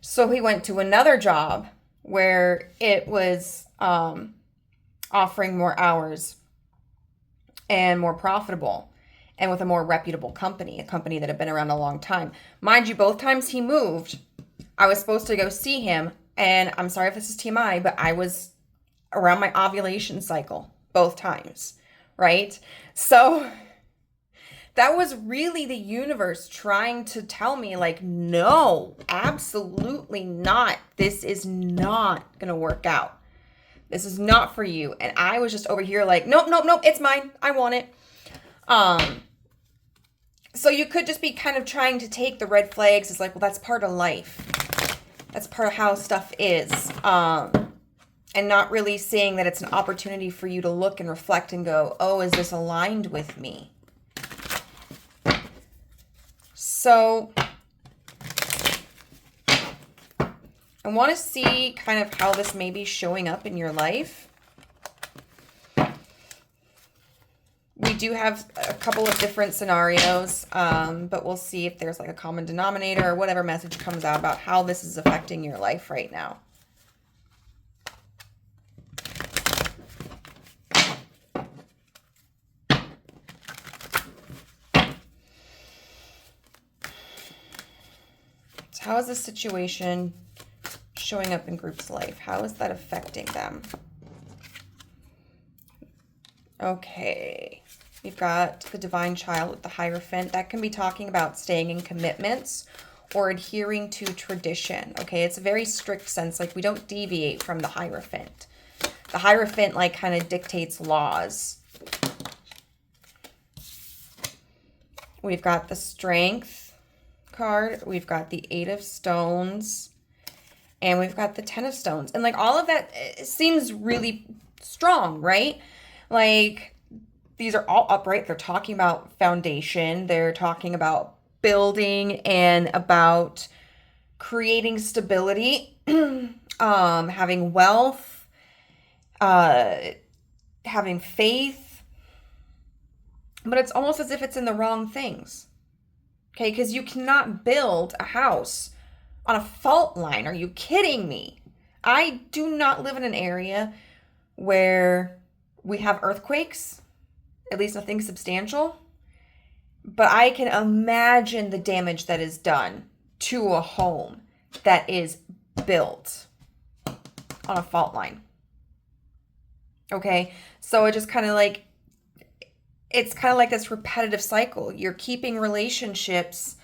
So he went to another job where it was offering more hours and more profitable, and with a more reputable company, a company that had been around a long time. Mind you, both times he moved, I was supposed to go see him, and I'm sorry if this is TMI, but I was around my ovulation cycle both times, right? So that was really the universe trying to tell me, like, no, absolutely not. This is not going to work out. This is not for you. And I was just over here like, nope, it's mine. I want it. So you could just be kind of trying to take the red flags as like, well, that's part of life. That's part of how stuff is. And not really seeing that it's an opportunity for you to look and reflect and go, oh, is this aligned with me? So I want to see kind of how this may be showing up in your life. We do have a couple of different scenarios, but we'll see if there's like a common denominator or whatever message comes out about how this is affecting your life right now. So how is this situation showing up in group's life? How is that affecting them? Okay. We've got the divine child with the Hierophant. That can be talking about staying in commitments or adhering to tradition. Okay, it's a very strict sense. Like, we don't deviate from the Hierophant. The Hierophant, like, kind of dictates laws. We've got the Strength card. We've got the Eight of Stones. And we've got the Ten of Stones. And, like, all of that seems really strong, right? Like, these are all upright. They're talking about foundation. They're talking about building and about creating stability, having wealth, having faith. But it's almost as if it's in the wrong things. Okay, because you cannot build a house on a fault line. Are you kidding me? I do not live in an area where we have earthquakes. At least nothing substantial. But I can imagine the damage that is done to a home that is built on a fault line. Okay. So it just kind of like, it's kind of like this repetitive cycle. You're keeping relationships,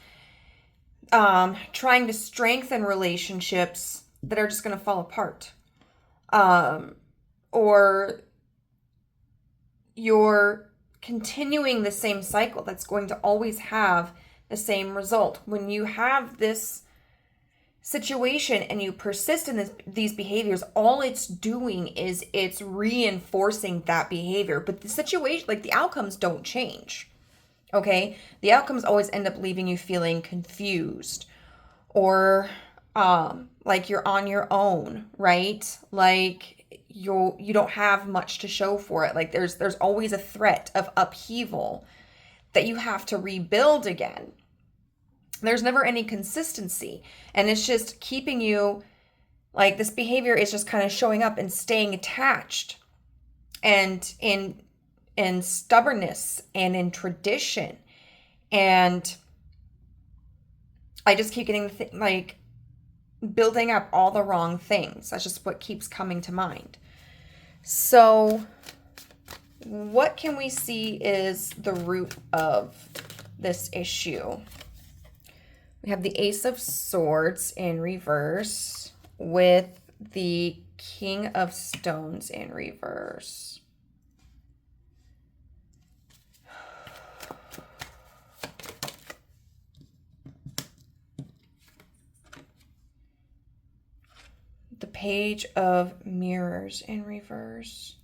trying to strengthen relationships that are just going to fall apart. Or you're continuing the same cycle that's going to always have the same result. When you have this situation and you persist in these behaviors, all it's doing is it's reinforcing that behavior. But the situation, like the outcomes don't change. Okay? The outcomes always end up leaving you feeling confused or like you're on your own, right? Like you don't have much to show for it. Like there's always a threat of upheaval that you have to rebuild again. There's never any consistency, and it's just keeping you, like, this behavior is just kind of showing up and staying attached and in stubbornness and in tradition. And I just keep getting like building up all the wrong things. That's just what keeps coming to mind. So what can we see is the root of this issue? We have the Ace of Swords in reverse with the King of Stones in reverse. The Page of Mirrors in reverse.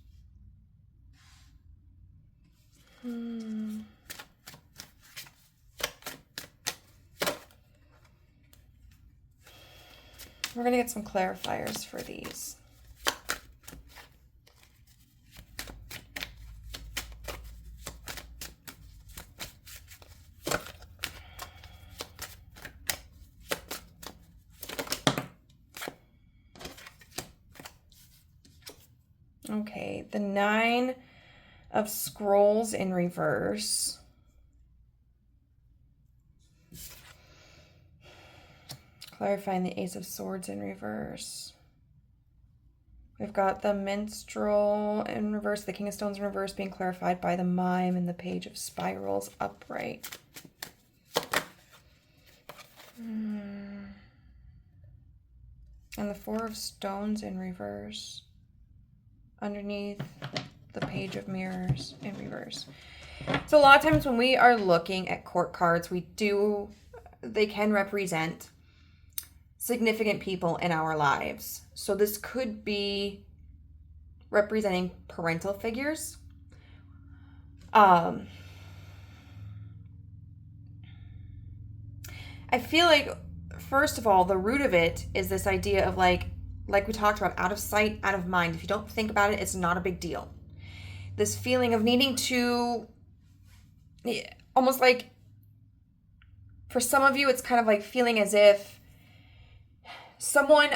We're going to get some clarifiers for these. Okay, the Nine of Scrolls in reverse. Clarifying the Ace of Swords in reverse. We've got the Minstrel in reverse, the King of Stones in reverse being clarified by the Mime, and the Page of Spirals upright. And the Four of Stones in reverse. Underneath the Page of Mirrors in reverse. So a lot of times when we are looking at court cards, they can represent significant people in our lives. So this could be representing parental figures. I feel like, first of all, the root of it is this idea of like we talked about, out of sight, out of mind. If you don't think about it, it's not a big deal. This feeling of needing to, almost like, for some of you, it's kind of like feeling as if someone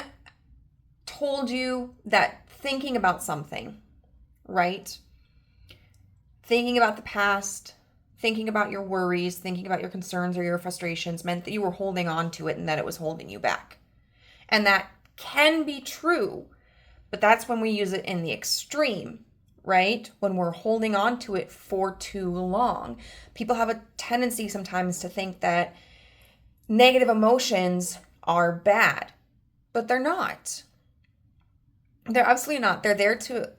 told you that thinking about something, right? Thinking about the past, thinking about your worries, thinking about your concerns or your frustrations meant that you were holding on to it and that it was holding you back. And that can be true, but that's when we use it in the extreme, right? When we're holding on to it for too long. People have a tendency sometimes to think that negative emotions are bad, but they're not. They're absolutely not. They're there to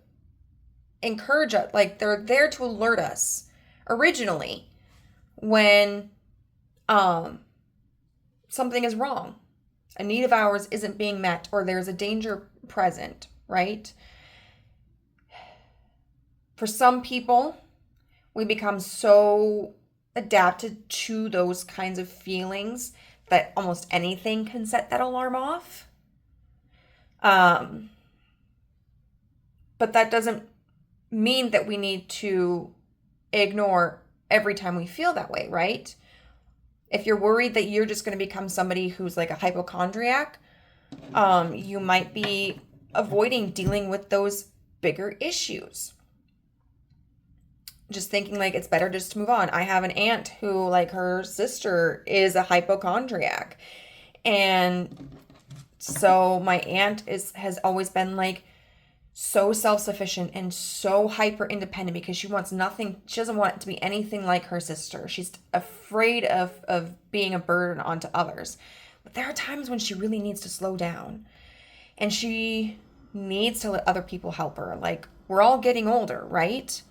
encourage us, like they're there to alert us originally when something is wrong. A need of ours isn't being met, or there's a danger present, right? For some people, we become so adapted to those kinds of feelings that almost anything can set that alarm off. But that doesn't mean that we need to ignore every time we feel that way, right? If you're worried that you're just going to become somebody who's like a hypochondriac, you might be avoiding dealing with those bigger issues. Just thinking like it's better just to move on. I have an aunt who, like, her sister is a hypochondriac. And so my aunt has always been like, so self-sufficient and so hyper independent because she wants nothing. She doesn't want it to be anything like her sister. She's afraid of being a burden onto others. But there are times when she really needs to slow down, and she needs to let other people help her. Like, we're all getting older, right?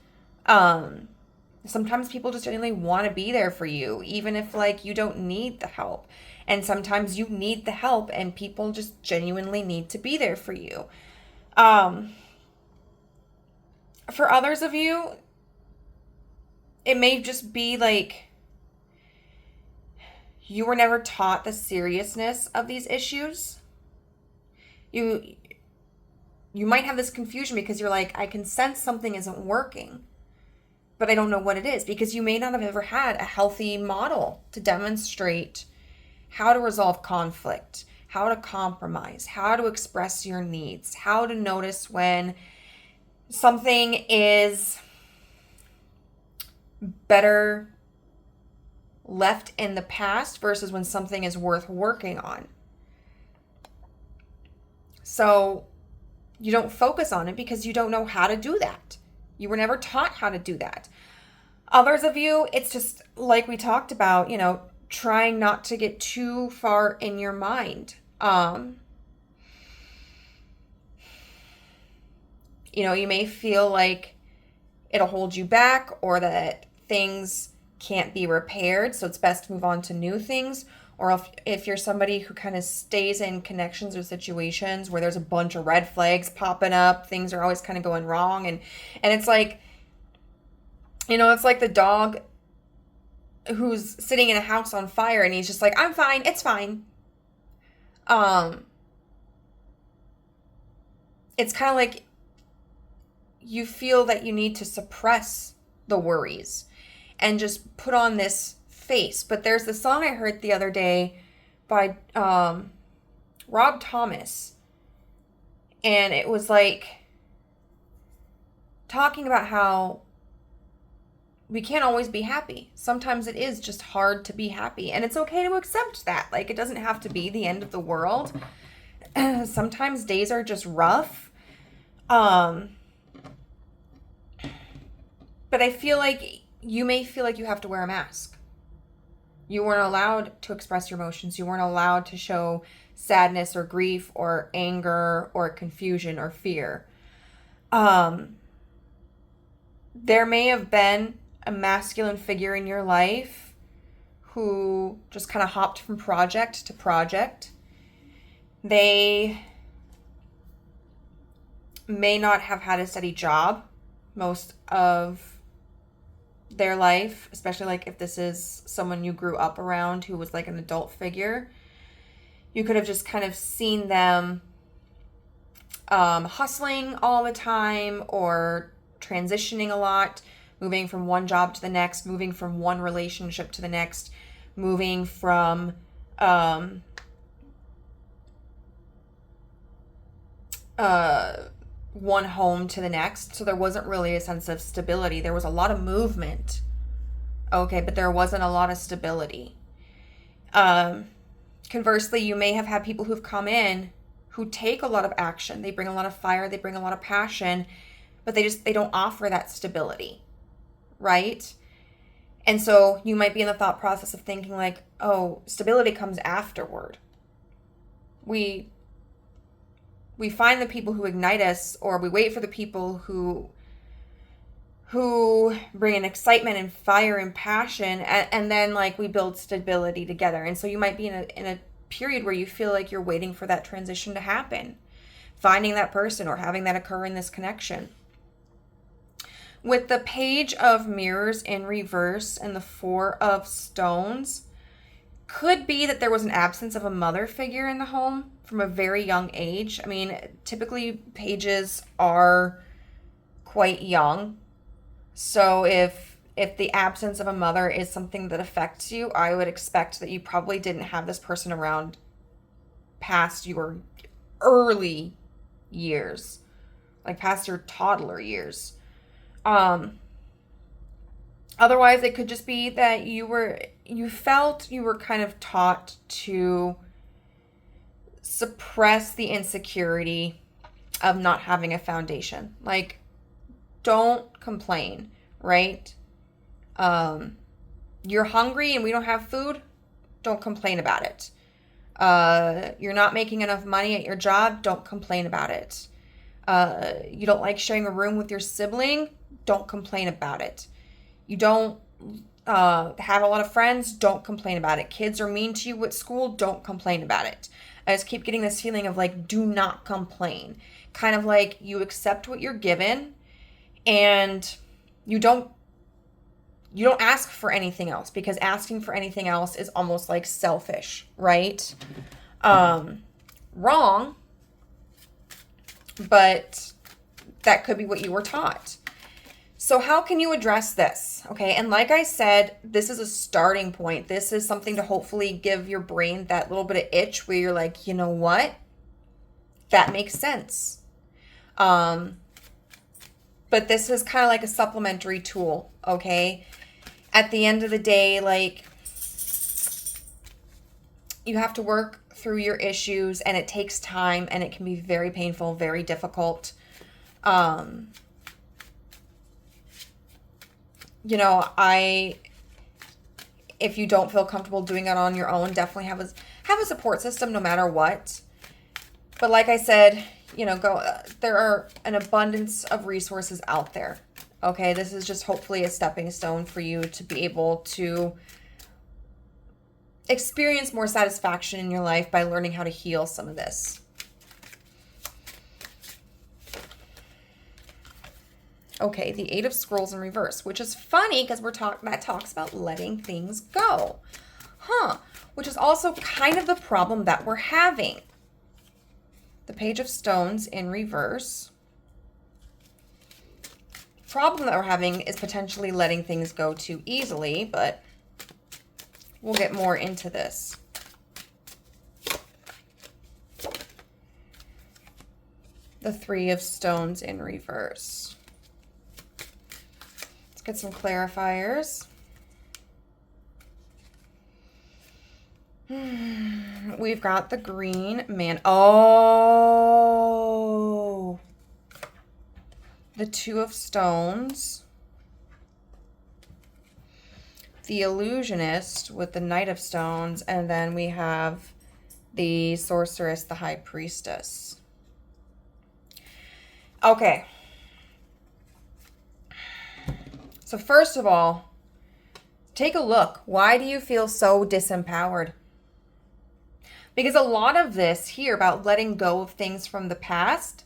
Sometimes people just genuinely want to be there for you, even if like you don't need the help. And sometimes you need the help and people just genuinely need to be there for you. For others of you, it may just be like you were never taught the seriousness of these issues. You might have this confusion because you're like, I can sense something isn't working, but I don't know what it is, because you may not have ever had a healthy model to demonstrate how to resolve conflict, how to compromise, how to express your needs, how to notice when something is better left in the past versus when something is worth working on. So you don't focus on it because you don't know how to do that. You were never taught how to do that. Others of you, it's just like we talked about, trying not to get too far in your mind. You may feel like it'll hold you back or that things can't be repaired, so it's best to move on to new things. Or if you're somebody who kind of stays in connections or situations where there's a bunch of red flags popping up, things are always kind of going wrong, and it's like, it's like the dog who's sitting in a house on fire and he's just like, I'm fine, it's fine. It's kind of like you feel that you need to suppress the worries and just put on this face. But there's the song I heard the other day by Rob Thomas, and it was like talking about how we can't always be happy. Sometimes it is just hard to be happy, and it's okay to accept that. Like, it doesn't have to be the end of the world. Sometimes days are just rough. But I feel like you may feel like you have to wear a mask. You weren't allowed to express your emotions. You weren't allowed to show sadness or grief or anger or confusion or fear. There may have been a masculine figure in your life who just kind of hopped from project to project. They may not have had a steady job most of their life, especially like if this is someone you grew up around who was like an adult figure. You could have just kind of seen them hustling all the time or transitioning a lot, moving from one job to the next, moving from one relationship to the next, moving from one home to the next. So there wasn't really a sense of stability. There was a lot of movement, okay, but there wasn't a lot of stability. Conversely, you may have had people who've come in who take a lot of action. They bring a lot of fire, they bring a lot of passion, but they don't offer that stability, right? And so you might be in the thought process of thinking like, oh, stability comes afterward. We find the people who ignite us, or we wait for the people who bring an excitement and fire and passion, and then like we build stability together. And so you might be in a period where you feel like you're waiting for that transition to happen, finding that person or having that occur in this connection. With the Page of Mirrors in reverse and the Four of Stones, could be that there was an absence of a mother figure in the home from a very young age. I mean, typically pages are quite young. So if the absence of a mother is something that affects you, I would expect that you probably didn't have this person around past your early years, like past your toddler years. Otherwise, it could just be that you felt you were kind of taught to suppress the insecurity of not having a foundation. Like, don't complain, right? You're hungry and we don't have food, don't complain about it. You're not making enough money at your job, don't complain about it. You don't like sharing a room with your sibling, don't complain about it. You don't have a lot of friends, don't complain about it. Kids are mean to you at school, don't complain about it. I just keep getting this feeling of like, do not complain. Kind of like you accept what you're given and you don't ask for anything else, because asking for anything else is almost like selfish, right? Wrong, but that could be what you were taught. So how can you address this? Okay, and like I said, this is a starting point. This is something to hopefully give your brain that little bit of itch where you're like, you know what? That makes sense. But this is kind of like a supplementary tool, okay? At the end of the day, like, you have to work through your issues, and it takes time, and it can be very painful, very difficult. You know, if you don't feel comfortable doing it on your own, definitely have a support system no matter what. But like I said, you know, there are an abundance of resources out there. Okay, this is just hopefully a stepping stone for you to be able to experience more satisfaction in your life by learning how to heal some of this. Okay, the Eight of Scrolls in reverse, which is funny because that talks about letting things go. Which is also kind of the problem that we're having. The Page of Stones in reverse. Problem that we're having is potentially letting things go too easily, but we'll get more into this. The Three of Stones in reverse. Let's get some clarifiers. We've got the Green Man. Oh, the Two of Stones, the Illusionist with the Knight of Stones, and then we have the Sorceress, the High Priestess. Okay. So first of all, take a look. Why do you feel so disempowered? Because a lot of this here about letting go of things from the past,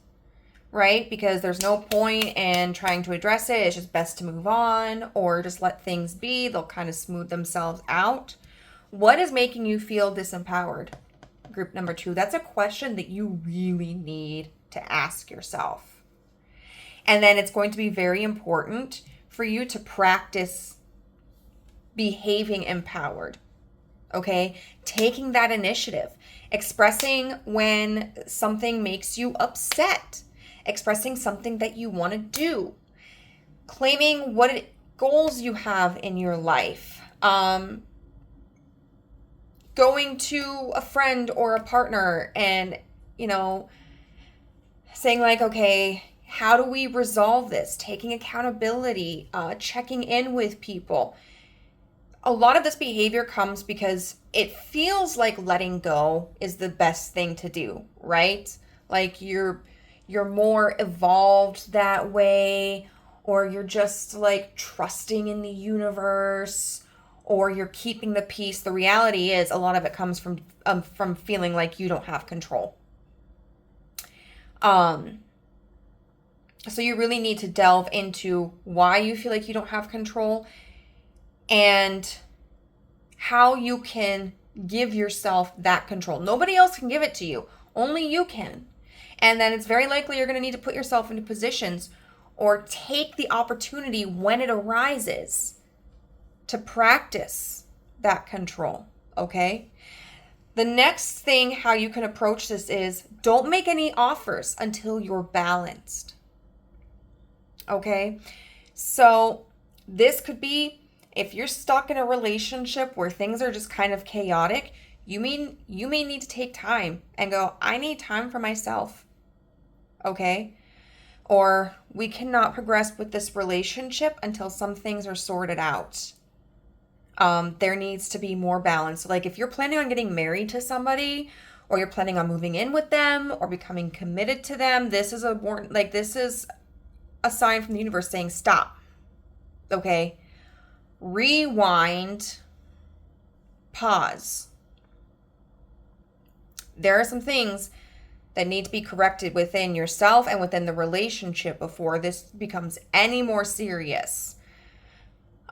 right? Because there's no point in trying to address it. It's just best to move on or just let things be. They'll kind of smooth themselves out. What is making you feel disempowered? Group number 2. That's a question that you really need to ask yourself. And then it's going to be very important for you to practice behaving empowered. Okay? Taking that initiative. Expressing when something makes you upset. Expressing something that you want to do. Claiming what goals you have in your life. Going to a friend or a partner and, you know, saying like, okay, how do we resolve this? Taking accountability, checking in with people. A lot of this behavior comes because it feels like letting go is the best thing to do, right? Like you're more evolved that way, or you're just like trusting in the universe, or you're keeping the peace. The reality is a lot of it comes from feeling like you don't have control. So you really need to delve into why you feel like you don't have control and how you can give yourself that control. Nobody else can give it to you. Only you can. And then it's very likely you're going to need to put yourself into positions or take the opportunity when it arises to practice that control, okay? The next thing, how you can approach this is don't make any offers until you're balanced, okay? So this could be if you're stuck in a relationship where things are just kind of chaotic, you may need to take time and go, I need time for myself. okay? Or we cannot progress with this relationship until some things are sorted out. There needs to be more balance. Like if you're planning on getting married to somebody, or you're planning on moving in with them or becoming committed to them, this is this is a sign from the universe saying stop. Okay? Rewind, pause. There are some things that need to be corrected within yourself and within the relationship before this becomes any more serious.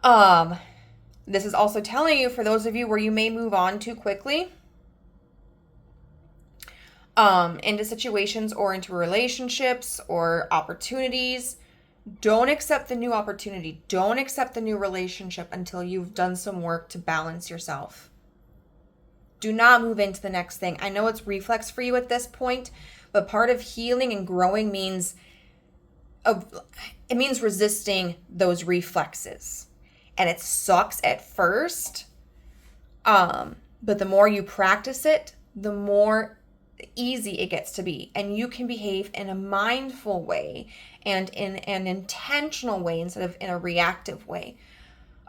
This is also telling you, for those of you where you may move on too quickly, into situations or into relationships or opportunities, don't accept the new opportunity. Don't accept the new relationship until you've done some work to balance yourself. Do not move into the next thing. I know it's reflex for you at this point, but part of healing and growing means resisting those reflexes. And it sucks at first, but the more you practice it, the more easy it gets to be. And you can behave in a mindful way and in an intentional way instead of in a reactive way.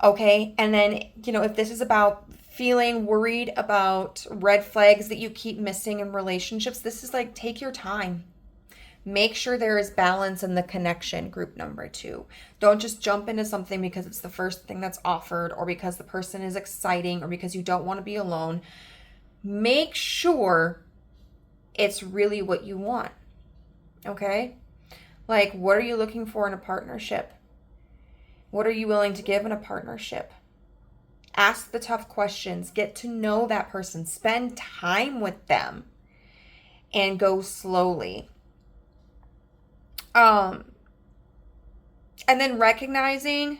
Okay? And then, if this is about feeling worried about red flags that you keep missing in relationships, this is like, take your time. Make sure there is balance in the connection, group number 2. Don't just jump into something because it's the first thing that's offered, or because the person is exciting, or because you don't want to be alone. Make sure it's really what you want. Okay? Like, what are you looking for in a partnership? What are you willing to give in a partnership? Ask the tough questions. Get to know that person. Spend time with them. And go slowly. And then recognizing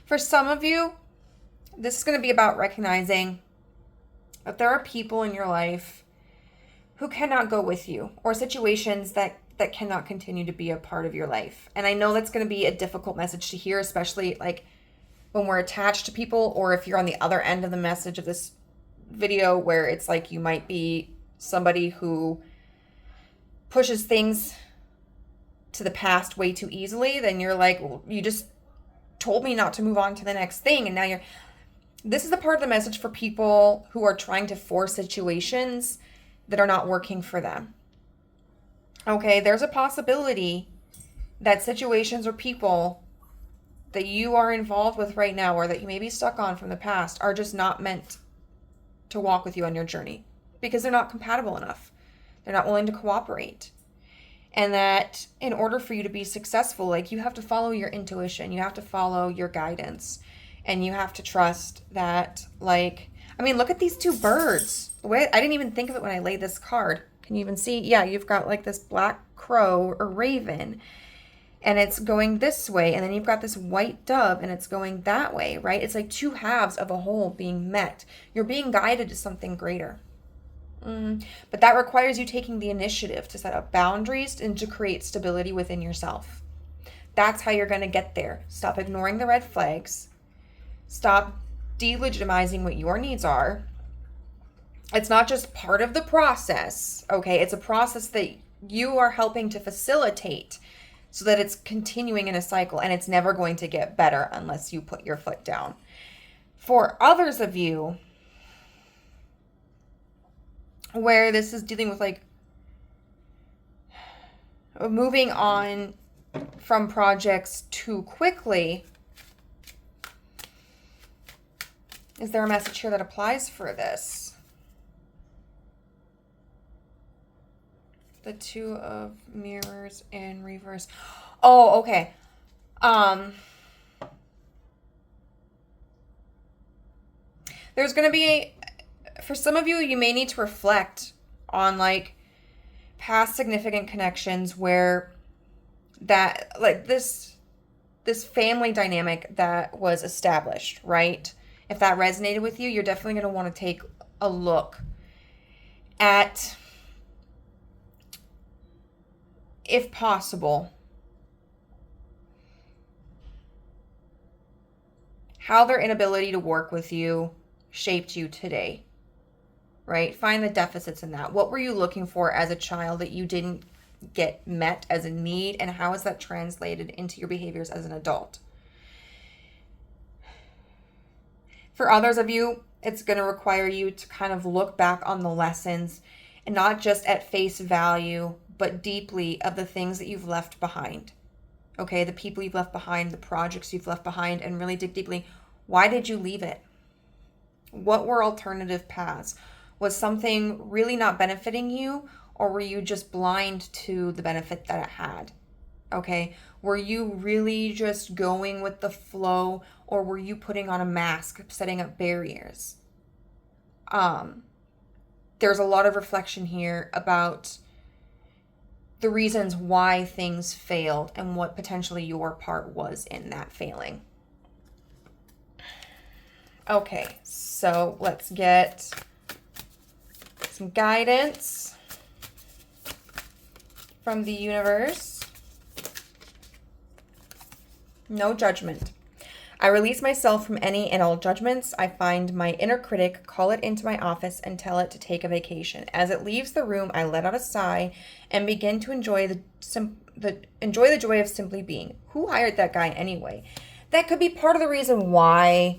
for some of you, this is going to be about recognizing that there are people in your life who cannot go with you, or situations that cannot continue to be a part of your life. And I know that's going to be a difficult message to hear, especially like when we're attached to people, or if you're on the other end of the message of this video where it's like you might be somebody who pushes things to the past way too easily, then you're like, well, you just told me not to move on to the next thing, and now this is the part of the message for people who are trying to force situations that are not working for them. Okay, there's a possibility that situations or people that you are involved with right now, or that you may be stuck on from the past, are just not meant to walk with you on your journey because they're not compatible enough. They're not willing to cooperate. And that in order for you to be successful, like, you have to follow your intuition, you have to follow your guidance, and you have to trust that, like, I mean, look at these two birds. I didn't even think of it when I laid this card. Can you even see? Yeah, you've got like this black crow or raven, and it's going this way, and then you've got this white dove, and it's going that way, right? It's like two halves of a whole being met. You're being guided to something greater. But that requires you taking the initiative to set up boundaries and to create stability within yourself. That's how you're going to get there. Stop ignoring the red flags. Stop delegitimizing what your needs are. It's not just part of the process, okay? It's a process that you are helping to facilitate so that it's continuing in a cycle, and it's never going to get better unless you put your foot down. For others of you, where this is dealing with like moving on from projects too quickly, is there a message here that applies for this? The Two of Mirrors in reverse. Oh, okay. There's going to be for some of you, you may need to reflect on like past significant connections where that, like, this family dynamic that was established, right? If that resonated with you, you're definitely going to want to take a look at, if possible, how their inability to work with you shaped you today, right? Find the deficits in that. What were you looking for as a child that you didn't get met as a need, and how is that translated into your behaviors as an adult? For others of you, it's going to require you to kind of look back on the lessons, and not just at face value, but deeply of the things that you've left behind. Okay, the people you've left behind, the projects you've left behind, and really dig deeply. Why did you leave it? What were alternative paths? Was something really not benefiting you, or were you just blind to the benefit that it had? Okay, were you really just going with the flow, or were you putting on a mask, setting up barriers? There's a lot of reflection here about the reasons why things failed and what potentially your part was in that failing. Okay, so let's get some guidance from the universe. No judgment. I release myself from any and all judgments. I find my inner critic, call it into my office, and tell it to take a vacation. As it leaves the room, I let out a sigh and begin to enjoy the joy of simply being. Who hired that guy anyway? That could be part of the reason why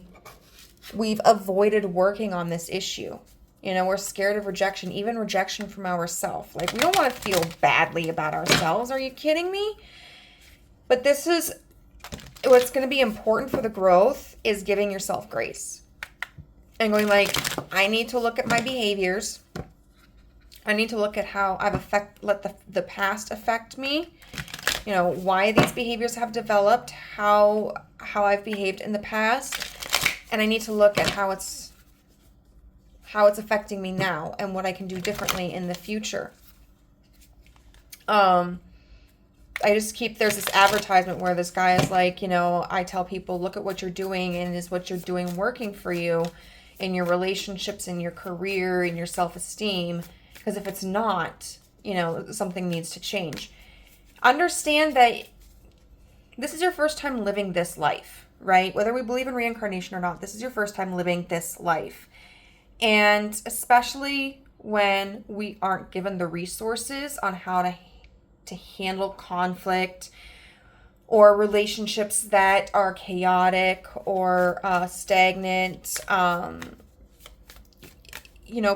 we've avoided working on this issue. You know, we're scared of rejection, even rejection from ourselves. Like, we don't want to feel badly about ourselves. Are you kidding me? But this is what's going to be important for the growth, is giving yourself grace and going like, I need to look at my behaviors. I need to look at how I've let the past affect me. You know, why these behaviors have developed, how I've behaved in the past. And I need to look at how it's affecting me now and what I can do differently in the future. There's this advertisement where this guy is like, you know, I tell people, look at what you're doing, and is what you're doing working for you in your relationships, in your career, in your self-esteem? Because if it's not, you know, something needs to change. Understand that this is your first time living this life, right? Whether we believe in reincarnation or not, this is your first time living this life. And especially when we aren't given the resources on how to handle conflict or relationships that are chaotic or stagnant,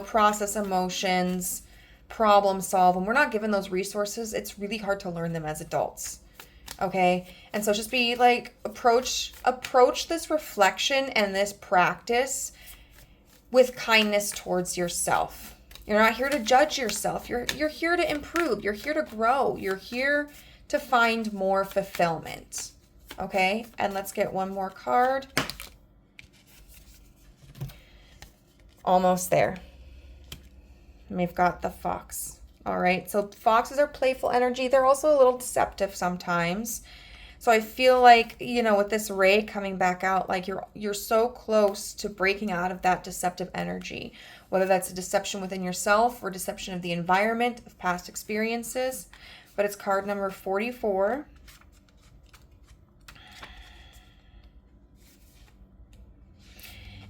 process emotions, problem solve. When we're not given those resources, it's really hard to learn them as adults. Okay? And so just be like, approach this reflection and this practice with kindness towards yourself. You're not here to judge yourself. You're here to improve. You're here to grow. You're here to find more fulfillment. Okay? And let's get one more card. Almost there. And we've got the fox. All right? So foxes are playful energy. They're also a little deceptive sometimes. So I feel like, you know, with this ray coming back out, like you're so close to breaking out of that deceptive energy, whether that's a deception within yourself or deception of the environment, of past experiences. But it's card number 44.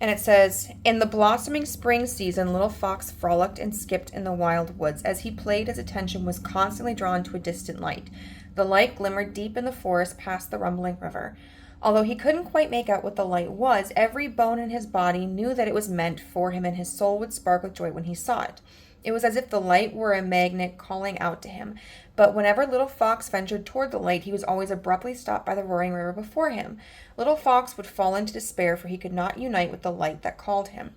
And it says, in the blossoming spring season, little fox frolicked and skipped in the wild woods. As he played, his attention was constantly drawn to a distant light. The light glimmered deep in the forest past the rumbling river. Although he couldn't quite make out what the light was, every bone in his body knew that it was meant for him, and his soul would spark with joy when he saw it. It was as if the light were a magnet calling out to him. But whenever Little Fox ventured toward the light, he was always abruptly stopped by the roaring river before him. Little Fox would fall into despair, for he could not unite with the light that called him.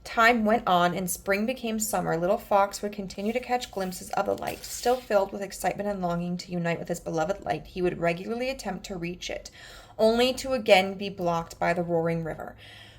Time went on, and spring became summer. Little Fox would continue to catch glimpses of the light. Still filled with excitement and longing to unite with his beloved light, he would regularly attempt to reach it, only to again be blocked by the roaring river.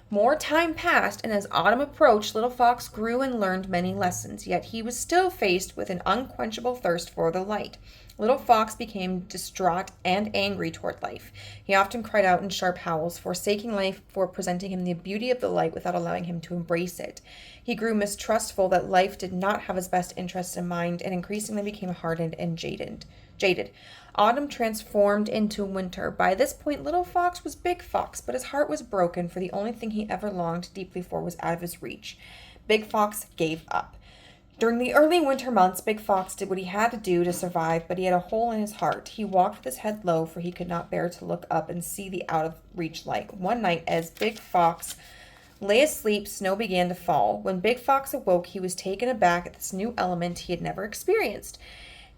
More time passed, and as autumn approached, Little Fox grew and learned many lessons, yet he was still faced with an unquenchable thirst for the light. Little Fox became distraught and angry toward life. He often cried out in sharp howls, forsaking life for presenting him the beauty of the light without allowing him to embrace it. He grew mistrustful that life did not have his best interests in mind and increasingly became hardened and jaded. Autumn transformed into winter. By this point, Little Fox was Big Fox, but his heart was broken, for the only thing he ever longed deeply for was out of his reach. Big Fox gave up. During the early winter months, Big Fox did what he had to do to survive, but he had a hole in his heart. He walked with his head low, for he could not bear to look up and see the out-of-reach light. One night, as Big Fox lay asleep, snow began to fall. When Big Fox awoke, he was taken aback at this new element he had never experienced.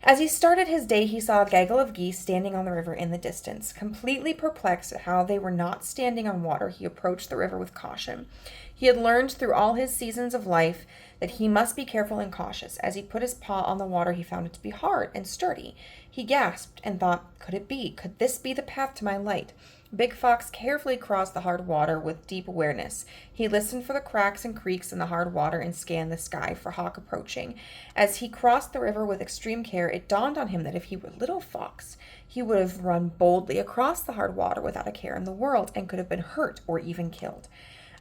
As he started his day, he saw a gaggle of geese standing on the river in the distance. Completely perplexed at how they were not standing on water, he approached the river with caution. He had learned through all his seasons of life that he must be careful and cautious. As he put his paw on the water, he found it to be hard and sturdy. He gasped and thought, could it be? Could this be the path to my light? Big Fox carefully crossed the hard water with deep awareness. He listened for the cracks and creaks in the hard water and scanned the sky for hawk approaching. As he crossed the river with extreme care, it dawned on him that if he were Little Fox, he would have run boldly across the hard water without a care in the world and could have been hurt or even killed.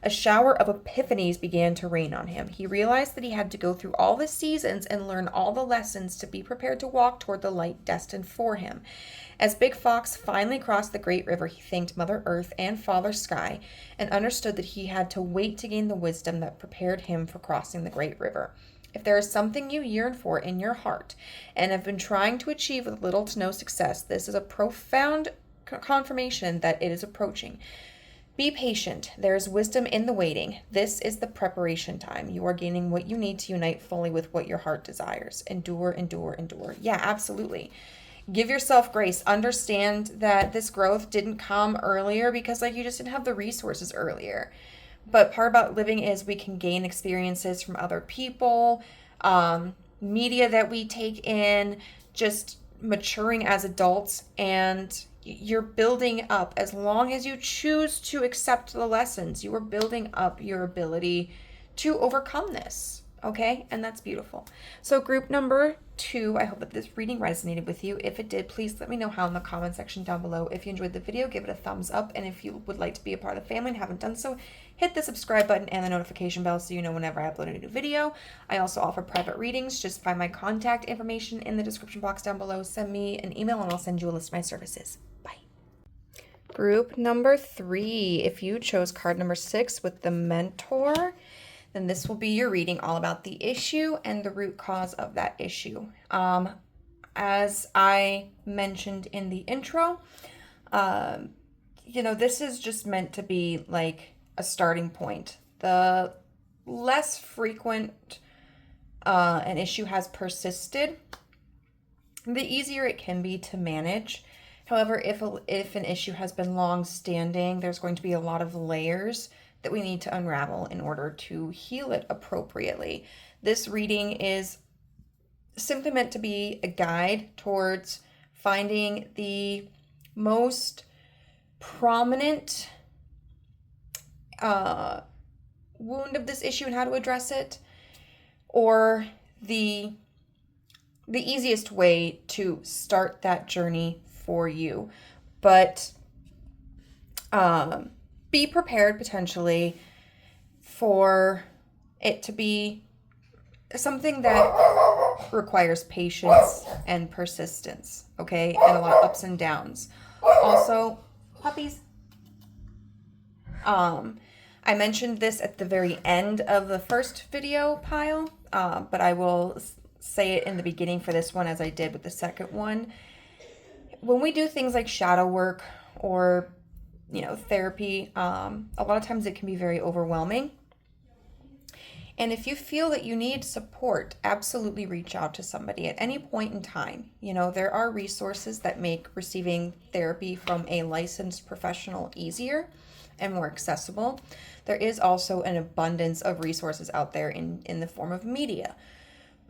A shower of epiphanies began to rain on him. He realized that he had to go through all the seasons and learn all the lessons to be prepared to walk toward the light destined for him. As Big Fox finally crossed the great river, he thanked Mother Earth and Father Sky and understood that he had to wait to gain the wisdom that prepared him for crossing the great river. If there is something you yearn for in your heart and have been trying to achieve with little to no success, this is a profound confirmation that it is approaching. Be patient. There is wisdom in the waiting. This is the preparation time. You are gaining what you need to unite fully with what your heart desires. Endure, endure, endure. Yeah, absolutely. Give yourself grace. Understand that this growth didn't come earlier because you just didn't have the resources earlier. But part about living is we can gain experiences from other people, media that we take in, just maturing as adults, and you're building up. As long as you choose to accept the lessons, you are building up your ability to overcome this. Okay? And that's beautiful. So group number 2, I hope that this reading resonated with you. If it did, please let me know how in the comment section down below. If you enjoyed the video, give it a thumbs up. And if you would like to be a part of the family and haven't done so, hit the subscribe button and the notification bell so you know whenever I upload a new video. I also offer private readings. Just find my contact information in the description box down below. Send me an email and I'll send you a list of my services. Bye. Group number 3. If you chose card number 6 with the Mentor, then this will be your reading all about the issue and the root cause of that issue. As I mentioned in the intro, this is just meant to be like a starting point. The less frequent an issue has persisted, the easier it can be to manage. However, if an issue has been long-standing, there's going to be a lot of layers that we need to unravel in order to heal it appropriately. This reading is simply meant to be a guide towards finding the most prominent wound of this issue and how to address it, or the easiest way to start that journey for you. But be prepared potentially for it to be something that requires patience and persistence, okay? And a lot of ups and downs. Also, puppies. I mentioned this at the very end of the first video pile, but I will say it in the beginning for this one as I did with the second one. When we do things like shadow work or therapy, a lot of times it can be very overwhelming. And if you feel that you need support, absolutely reach out to somebody at any point in time. There are resources that make receiving therapy from a licensed professional easier and more accessible. There is also an abundance of resources out there in the form of media,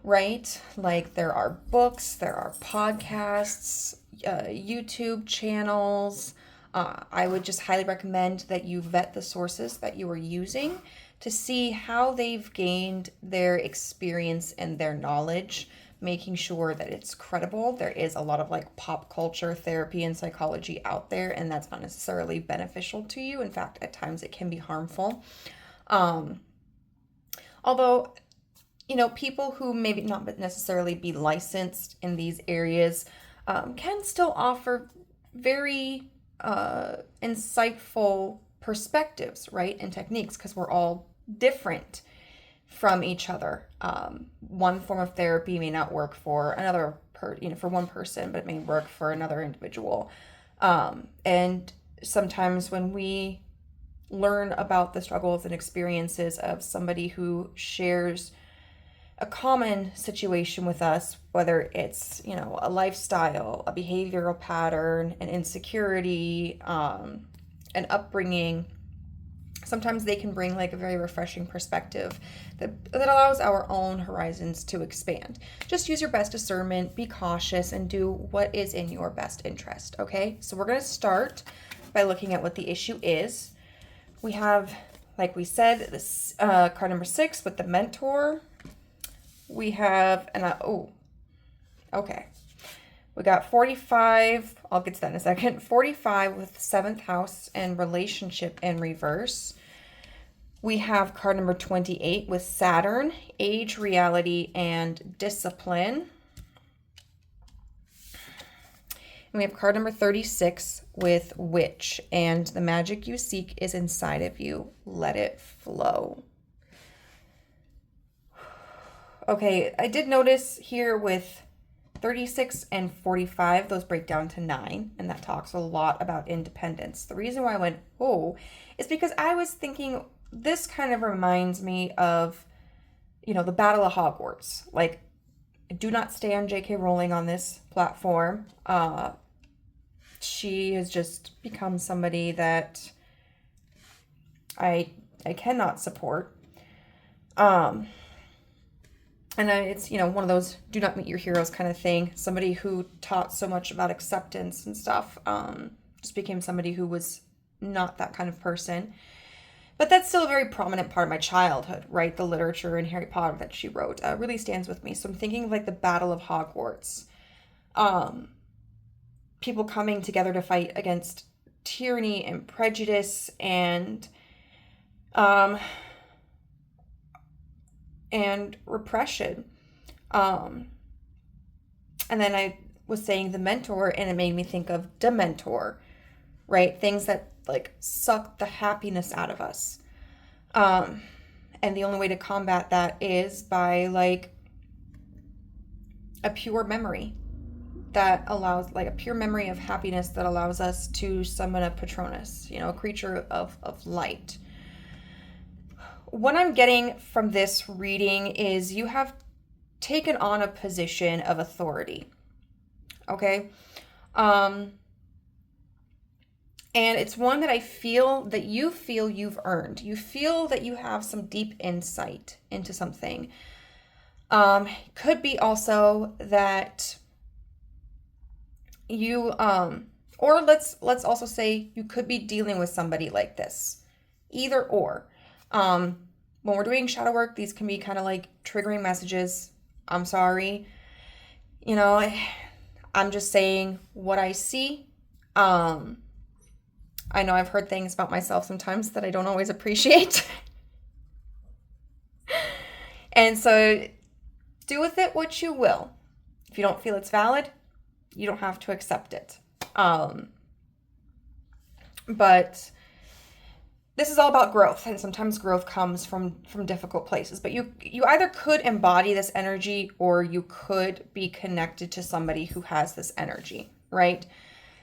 right? Like there are books, there are podcasts, YouTube channels. I would just highly recommend that you vet the sources that you are using to see how they've gained their experience and their knowledge, making sure that it's credible. There is a lot of pop culture therapy and psychology out there, and that's not necessarily beneficial to you. In fact, at times it can be harmful. Although, you know, people who maybe not necessarily be licensed in these areas can still offer very insightful perspectives, right, and techniques, because we're all different from each other. One form of therapy may not work for another, for one person, but it may work for another individual. And sometimes when we learn about the struggles and experiences of somebody who shares a common situation with us, whether it's, you know, a lifestyle, a behavioral pattern, an insecurity, an upbringing, sometimes they can bring like a very refreshing perspective that allows our own horizons to expand. Just use your best discernment, be cautious, and do what is in your best interest, okay? So we're going to start by looking at what the issue is. We have, like we said, this card number 6 with the mentor. We have, okay. We got 45, I'll get to that in a second. 45 with 7th house and relationship in reverse. We have card number 28 with Saturn, age, reality, and discipline. And we have card number 36 with Witch, and the magic you seek is inside of you. Let it flow. Okay, I did notice here with 36 and 45, those break down to 9, and that talks a lot about independence. The reason why I went, oh, is because I was thinking this kind of reminds me of, you know, the Battle of Hogwarts. Like, do not stand J.K. Rowling on this platform. She has just become somebody that I cannot support. And it's, you know, one of those do not meet your heroes kind of thing. Somebody who taught so much about acceptance and stuff just became somebody who was not that kind of person. But that's still a very prominent part of my childhood, right? The literature in Harry Potter that she wrote really stands with me. So I'm thinking of like the Battle of Hogwarts. People coming together to fight against tyranny and prejudice and repression. And then I was saying the mentor, and it made me think of Dementor, right? Things that like suck the happiness out of us. And the only way to combat that is by like a pure memory that allows, like a pure memory of happiness that allows us to summon a Patronus, you know, a creature of light. What I'm getting from this reading is you have taken on a position of authority. Okay? And it's one that I feel that you feel you've earned. You feel that you have some deep insight into something. Could be also that you, or let's also say you could be dealing with somebody like this. Either or. When we're doing shadow work, these can be kind of like triggering messages. I'm sorry. You know, I'm just saying what I see. I know I've heard things about myself sometimes that I don't always appreciate. And so do with it what you will. If you don't feel it's valid, you don't have to accept it. But this is all about growth, and sometimes growth comes from difficult places. But you either could embody this energy, or you could be connected to somebody who has this energy, right?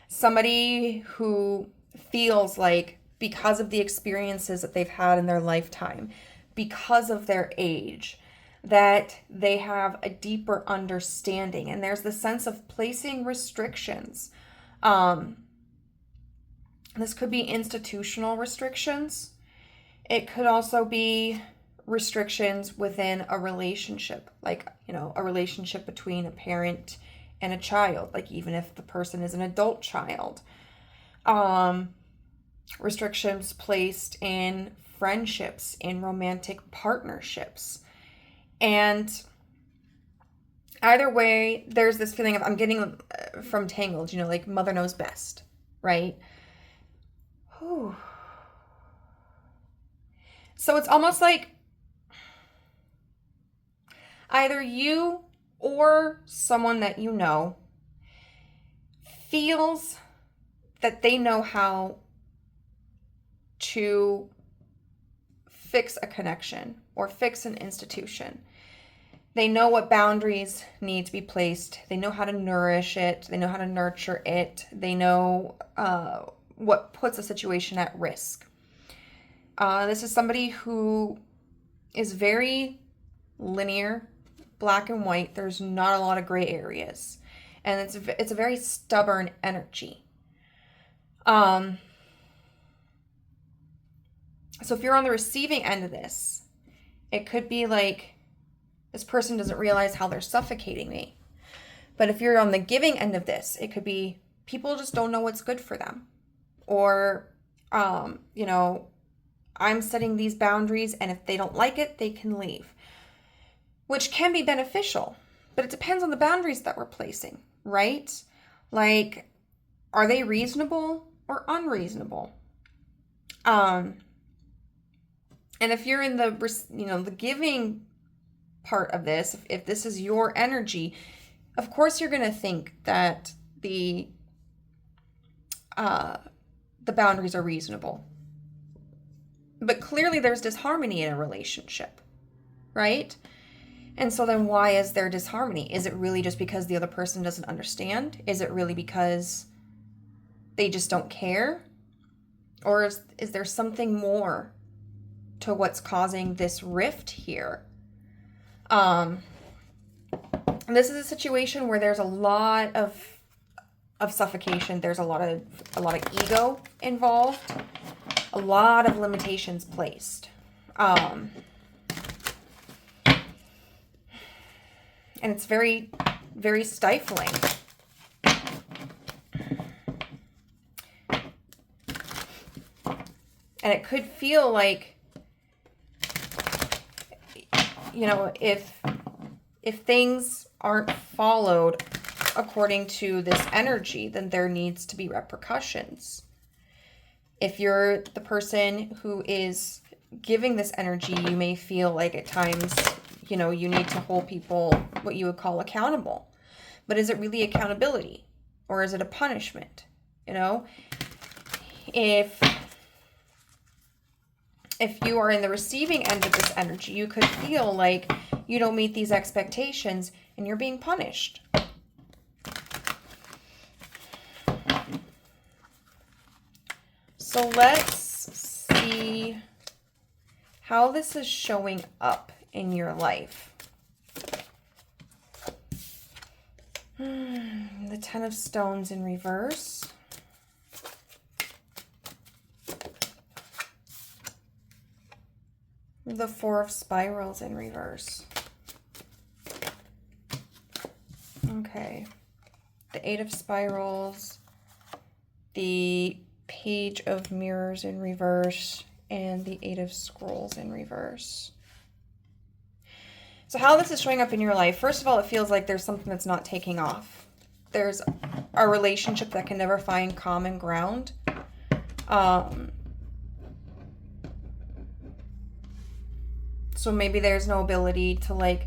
Somebody who feels like, because of the experiences that they've had in their lifetime, because of their age, that they have a deeper understanding. And there's the sense of placing restrictions. This could be institutional restrictions. It could also be restrictions within a relationship, like, you know, a relationship between a parent and a child, like even if the person is an adult child. Restrictions placed in friendships, in romantic partnerships. And either way, there's this feeling of, I'm getting from Tangled, you know, like mother knows best, right? Whew. So it's almost like Either you or someone that you know feels that they know how to fix a connection or fix an institution. They know what boundaries need to be placed. They know how to nourish it. They know how to nurture it. They know what puts a situation at risk. This is somebody who is very linear, black and white. There's not a lot of gray areas. And it's a very stubborn energy. So if you're on the receiving end of this, it could be like, this person doesn't realize how they're suffocating me. But if you're on the giving end of this, it could be people just don't know what's good for them. Or, I'm setting these boundaries, and if they don't like it, they can leave. Which can be beneficial, but it depends on the boundaries that we're placing, right? Like, are they reasonable or unreasonable? And if you're in the giving part of this, if this is your energy, of course you're going to think that the boundaries are reasonable. But clearly there's disharmony in a relationship, right? And so then why is there disharmony? Is it really just because the other person doesn't understand? Is it really because they just don't care? Or is there something more to what's causing this rift here? This is a situation where there's a lot of suffocation. There's a lot of ego involved, a lot of limitations placed. And it's very, very stifling. And it could feel like, if things aren't followed according to this energy, then there needs to be repercussions. If you're the person who is giving this energy, you may feel like at times, you need to hold people what you would call accountable. But is it really accountability? Or is it a punishment? If you are in the receiving end of this energy, you could feel like you don't meet these expectations and you're being punished. So let's see how this is showing up in your life. The Ten of Stones in reverse. The Four of Spirals in reverse. Okay. The Eight of Spirals. The Page of Mirrors in reverse. And the Eight of Scrolls in reverse. So how this is showing up in your life, first of all, it feels like there's something that's not taking off. There's a relationship that can never find common ground. So maybe there's no ability to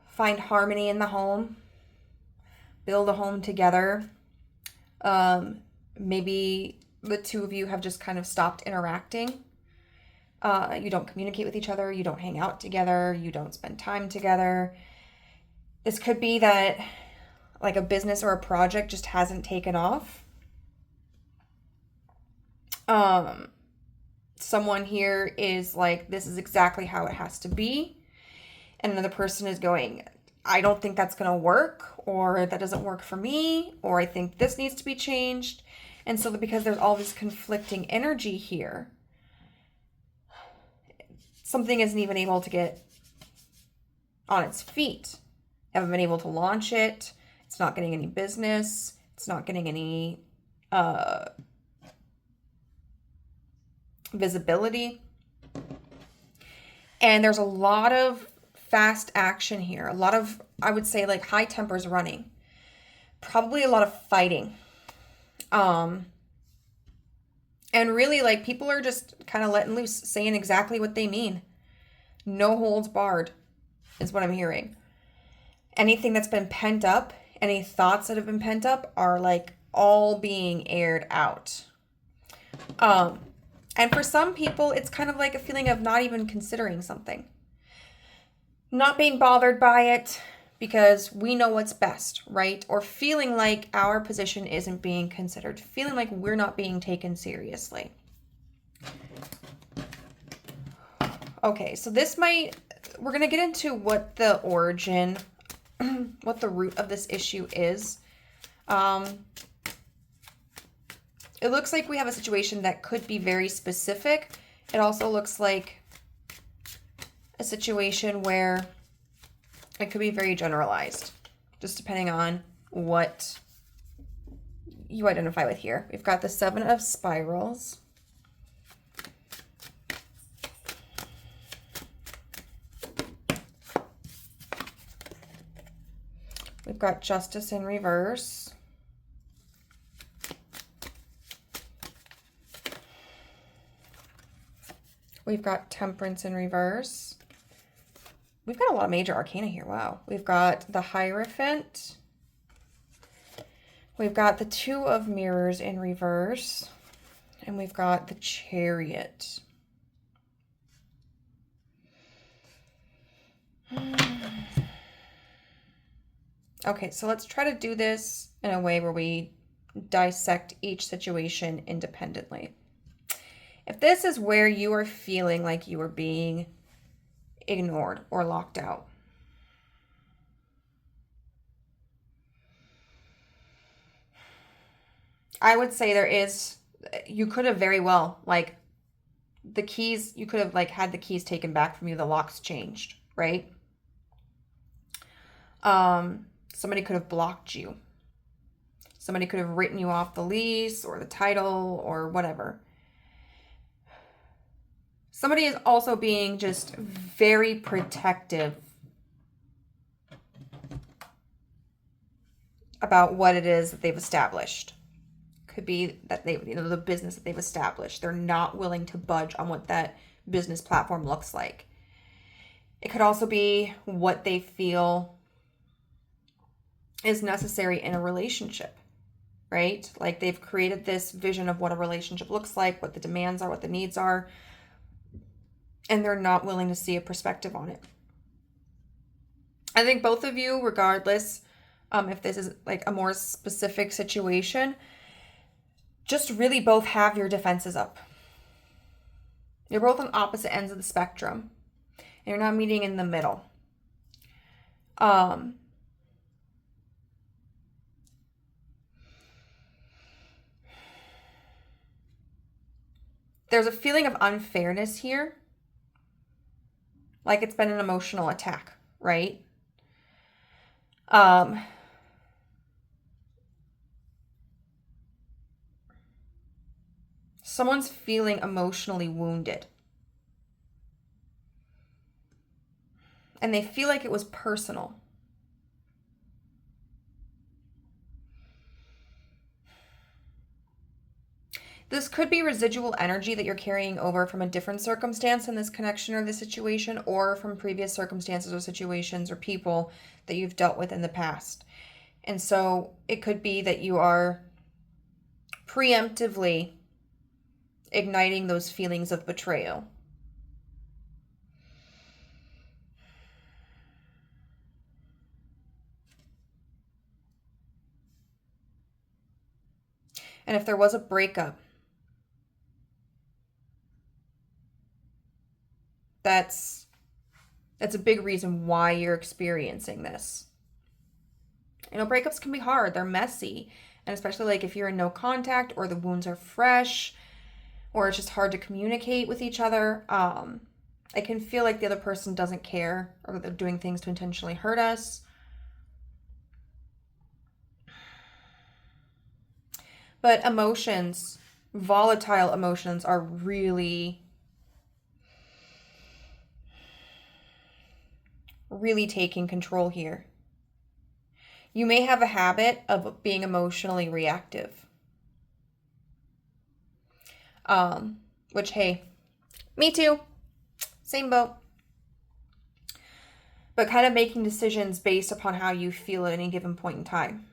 find harmony in the home, build a home together. Maybe the two of you have just kind of stopped interacting. You don't communicate with each other. You don't hang out together. You don't spend time together. This could be that a business or a project just hasn't taken off. Someone here is like, this is exactly how it has to be. And another person is going, I don't think that's going to work, or that doesn't work for me, or I think this needs to be changed. And so because there's all this conflicting energy here, something isn't even able to get on its feet. Haven't been able to launch it. It's not getting any business. It's not getting any visibility. And there's a lot of fast action here. A lot of, I would say, high tempers running. Probably a lot of fighting. And really, people are just kind of letting loose, saying exactly what they mean. No holds barred is what I'm hearing. Anything that's been pent up, any thoughts that have been pent up are like all being aired out. And for some people, it's kind of like a feeling of not even considering something. Not being bothered by it because we know what's best, right? Or feeling like our position isn't being considered. Feeling like we're not being taken seriously. Okay, so we're going to get into what the origin, what the root of this issue is. It looks like we have a situation that could be very specific. It also looks like a situation where it could be very generalized, just depending on what you identify with here. We've got the 7 of Spirals. We've got Justice in reverse. We've got Temperance in reverse. We've got a lot of major arcana here. Wow. We've got the Hierophant. We've got the 2 of Mirrors in reverse. And we've got the Chariot. Okay, so let's try to do this in a way where we dissect each situation independently. If this is where you are feeling like you are being ignored or locked out, I would say you could have very well, like, the keys, you could have, like, had the keys taken back from you, the locks changed, right? Somebody could have blocked you. Somebody could have written you off the lease or the title or whatever. Somebody is also being just very protective about what it is that they've established. Could be that the business that they've established. They're not willing to budge on what that business platform looks like. It could also be what they feel is necessary in a relationship, right? Like they've created this vision of what a relationship looks like, what the demands are, what the needs are, and they're not willing to see a perspective on it. I think both of you, regardless, if this is like a more specific situation, just really both have your defenses up. You're both on opposite ends of the spectrum, and you're not meeting in the middle. There's a feeling of unfairness here. Like it's been an emotional attack, right? Someone's feeling emotionally wounded. And they feel like it was personal. This could be residual energy that you're carrying over from a different circumstance in this connection or this situation, or from previous circumstances or situations or people that you've dealt with in the past. And so it could be that you are preemptively igniting those feelings of betrayal. And if there was a breakup, that's a big reason why you're experiencing this. You know, breakups can be hard. They're messy. And especially like if you're in no contact or the wounds are fresh or it's just hard to communicate with each other, it can feel like the other person doesn't care or that they're doing things to intentionally hurt us. But emotions, volatile emotions, are really taking control here. You may have a habit of being emotionally reactive. Which, hey, me too. Same boat. but kind of making decisions based upon how you feel at any given point in time.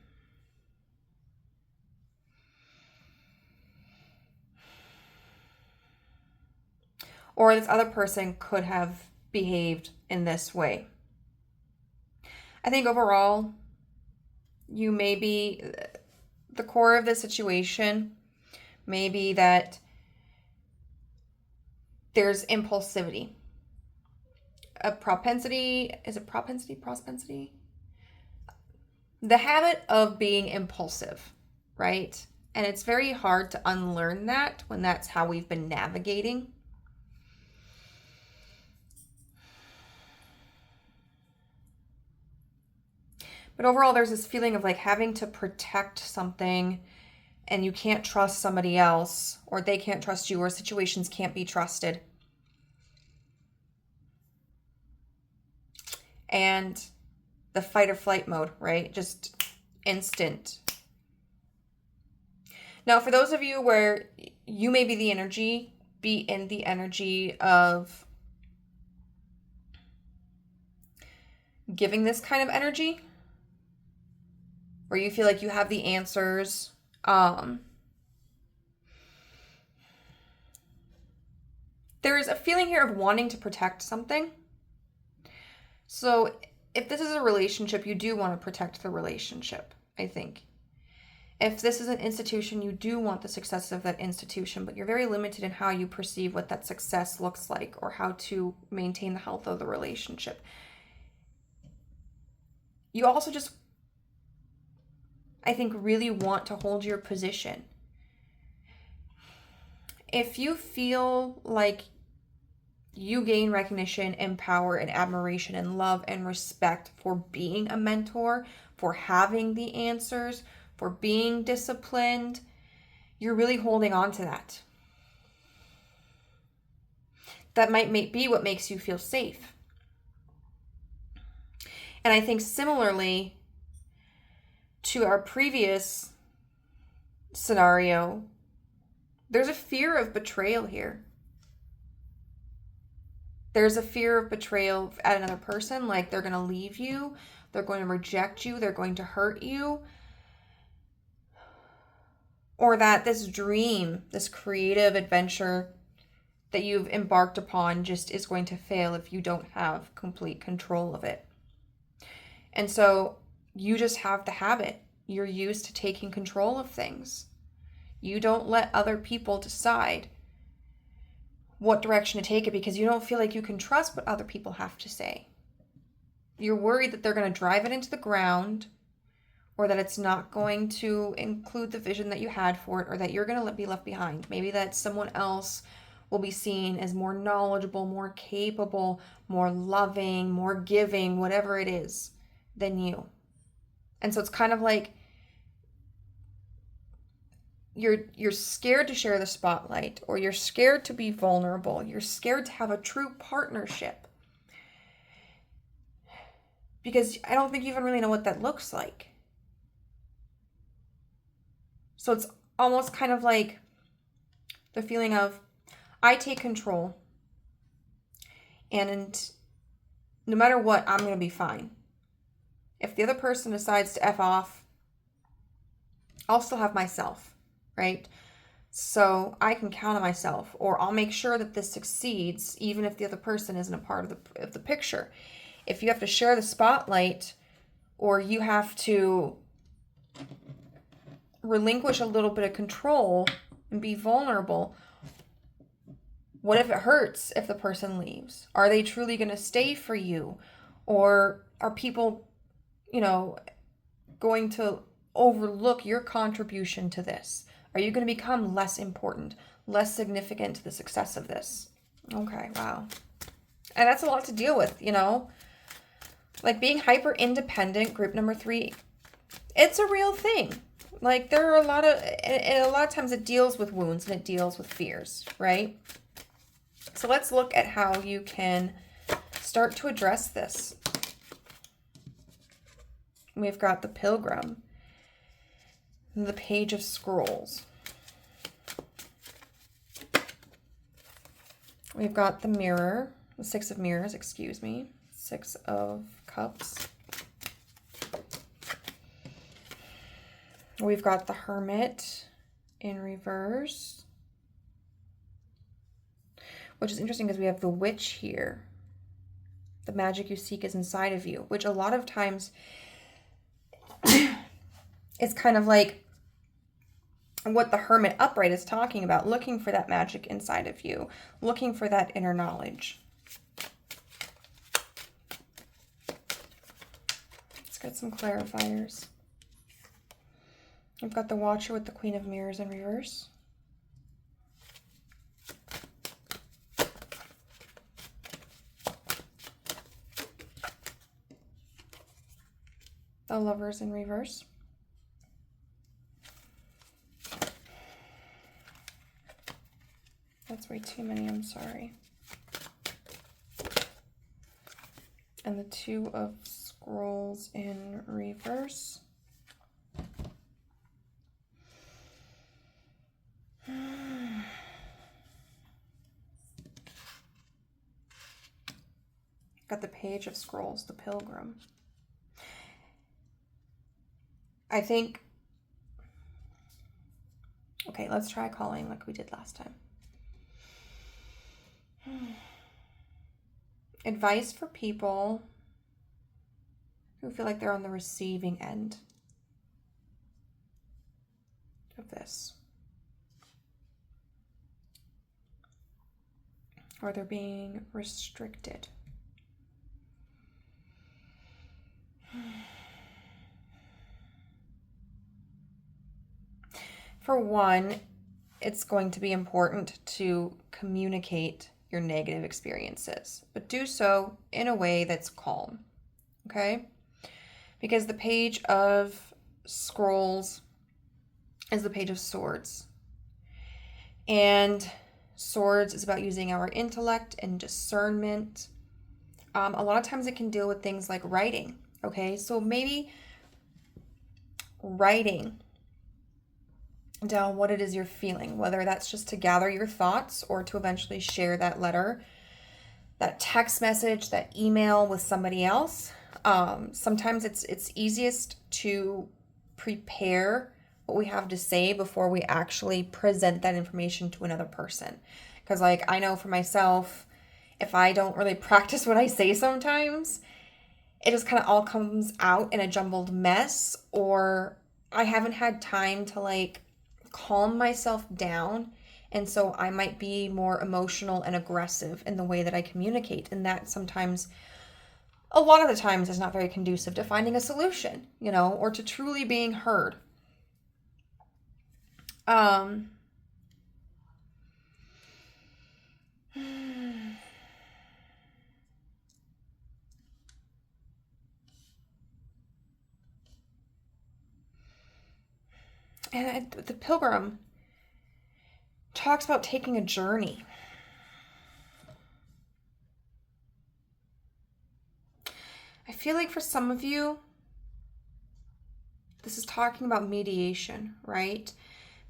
Or this other person could have behaved in this way. I think overall, you may be, the core of the situation may be that there's impulsivity. A propensity, is it propensity? The habit of being impulsive, right? And it's very hard to unlearn that when that's how we've been navigating. But overall, there's this feeling of like having to protect something, and you can't trust somebody else, or they can't trust you, or situations can't be trusted. And the fight or flight mode, right? Just instant. Now, for those of you where you may be in the energy of giving this kind of energy, where you feel like you have the answers, there's a feeling here of wanting to protect something. So if this is a relationship, you do want to protect the relationship, I think. If this is an institution, you do want the success of that institution, but you're very limited in how you perceive what that success looks like or how to maintain the health of the relationship. You also just, I think, really want to hold your position. If you feel like you gain recognition and power and admiration and love and respect for being a mentor, for having the answers, for being disciplined, you're really holding on to that. That might be what makes you feel safe. And I think similarly to our previous scenario, there's a fear of betrayal here. There's a fear of betrayal at another person, like they're going to leave you, they're going to reject you, they're going to hurt you. Or that this dream, this creative adventure that you've embarked upon just is going to fail if you don't have complete control of it. And so you just have the habit. You're used to taking control of things. You don't let other people decide what direction to take it because you don't feel like you can trust what other people have to say. You're worried that they're going to drive it into the ground, or that it's not going to include the vision that you had for it, or that you're going to be left behind. Maybe that someone else will be seen as more knowledgeable, more capable, more loving, more giving, whatever it is, than you. And so it's kind of like you're scared to share the spotlight, or you're scared to be vulnerable. You're scared to have a true partnership because I don't think you even really know what that looks like. So it's almost kind of like the feeling of, I take control, and no matter what, I'm going to be fine. If the other person decides to F off, I'll still have myself. Right? So I can count on myself, or I'll make sure that this succeeds even if the other person isn't a part of the picture. If you have to share the spotlight, or you have to relinquish a little bit of control and be vulnerable, what if it hurts if the person leaves? Are they truly going to stay for you? Or are people, going to overlook your contribution to this? Are you going to become less important, less significant to the success of this? Okay, wow. And that's a lot to deal with, Like being hyper independent, group number 3, it's a real thing. Like there are a lot of times it deals with wounds and it deals with fears, right? So let's look at how you can start to address this. We've got the Pilgrim, the Page of Scrolls. We've got the Mirror, the Six of Mirrors, excuse me. Six of Cups. We've got the Hermit in reverse, which is interesting because we have the Witch here. The magic you seek is inside of you, which a lot of times is kind of like what the Hermit upright is talking about, looking for that magic inside of you, looking for that inner knowledge. Let's get some clarifiers. We've got the Watcher with the Queen of Mirrors in reverse. The Lovers in reverse. That's way too many, I'm sorry. And the Two of Scrolls in reverse. Got the Page of Scrolls, the Pilgrim. I think, okay, let's try calling like we did last time. Advice for people who feel like they're on the receiving end of this. Or they're being restricted. For one, it's going to be important to communicate your negative experiences, but do so in a way that's calm, okay? Because the Page of Scrolls is the Page of Swords. And Swords is about using our intellect and discernment. A lot of times it can deal with things like writing, okay? So maybe writing down what it is you're feeling, whether that's just to gather your thoughts or to eventually share that letter, that text message, that email with somebody else. Sometimes it's easiest to prepare what we have to say before we actually present that information to another person. Because like I know for myself, if I don't really practice what I say sometimes, it just kind of all comes out in a jumbled mess, or I haven't had time to like calm myself down, and so I might be more emotional and aggressive in the way that I communicate, and that sometimes, a lot of the times, is not very conducive to finding a solution, you know, or to truly being heard. And the Pilgrim talks about taking a journey. I feel like for some of you, this is talking about mediation, right?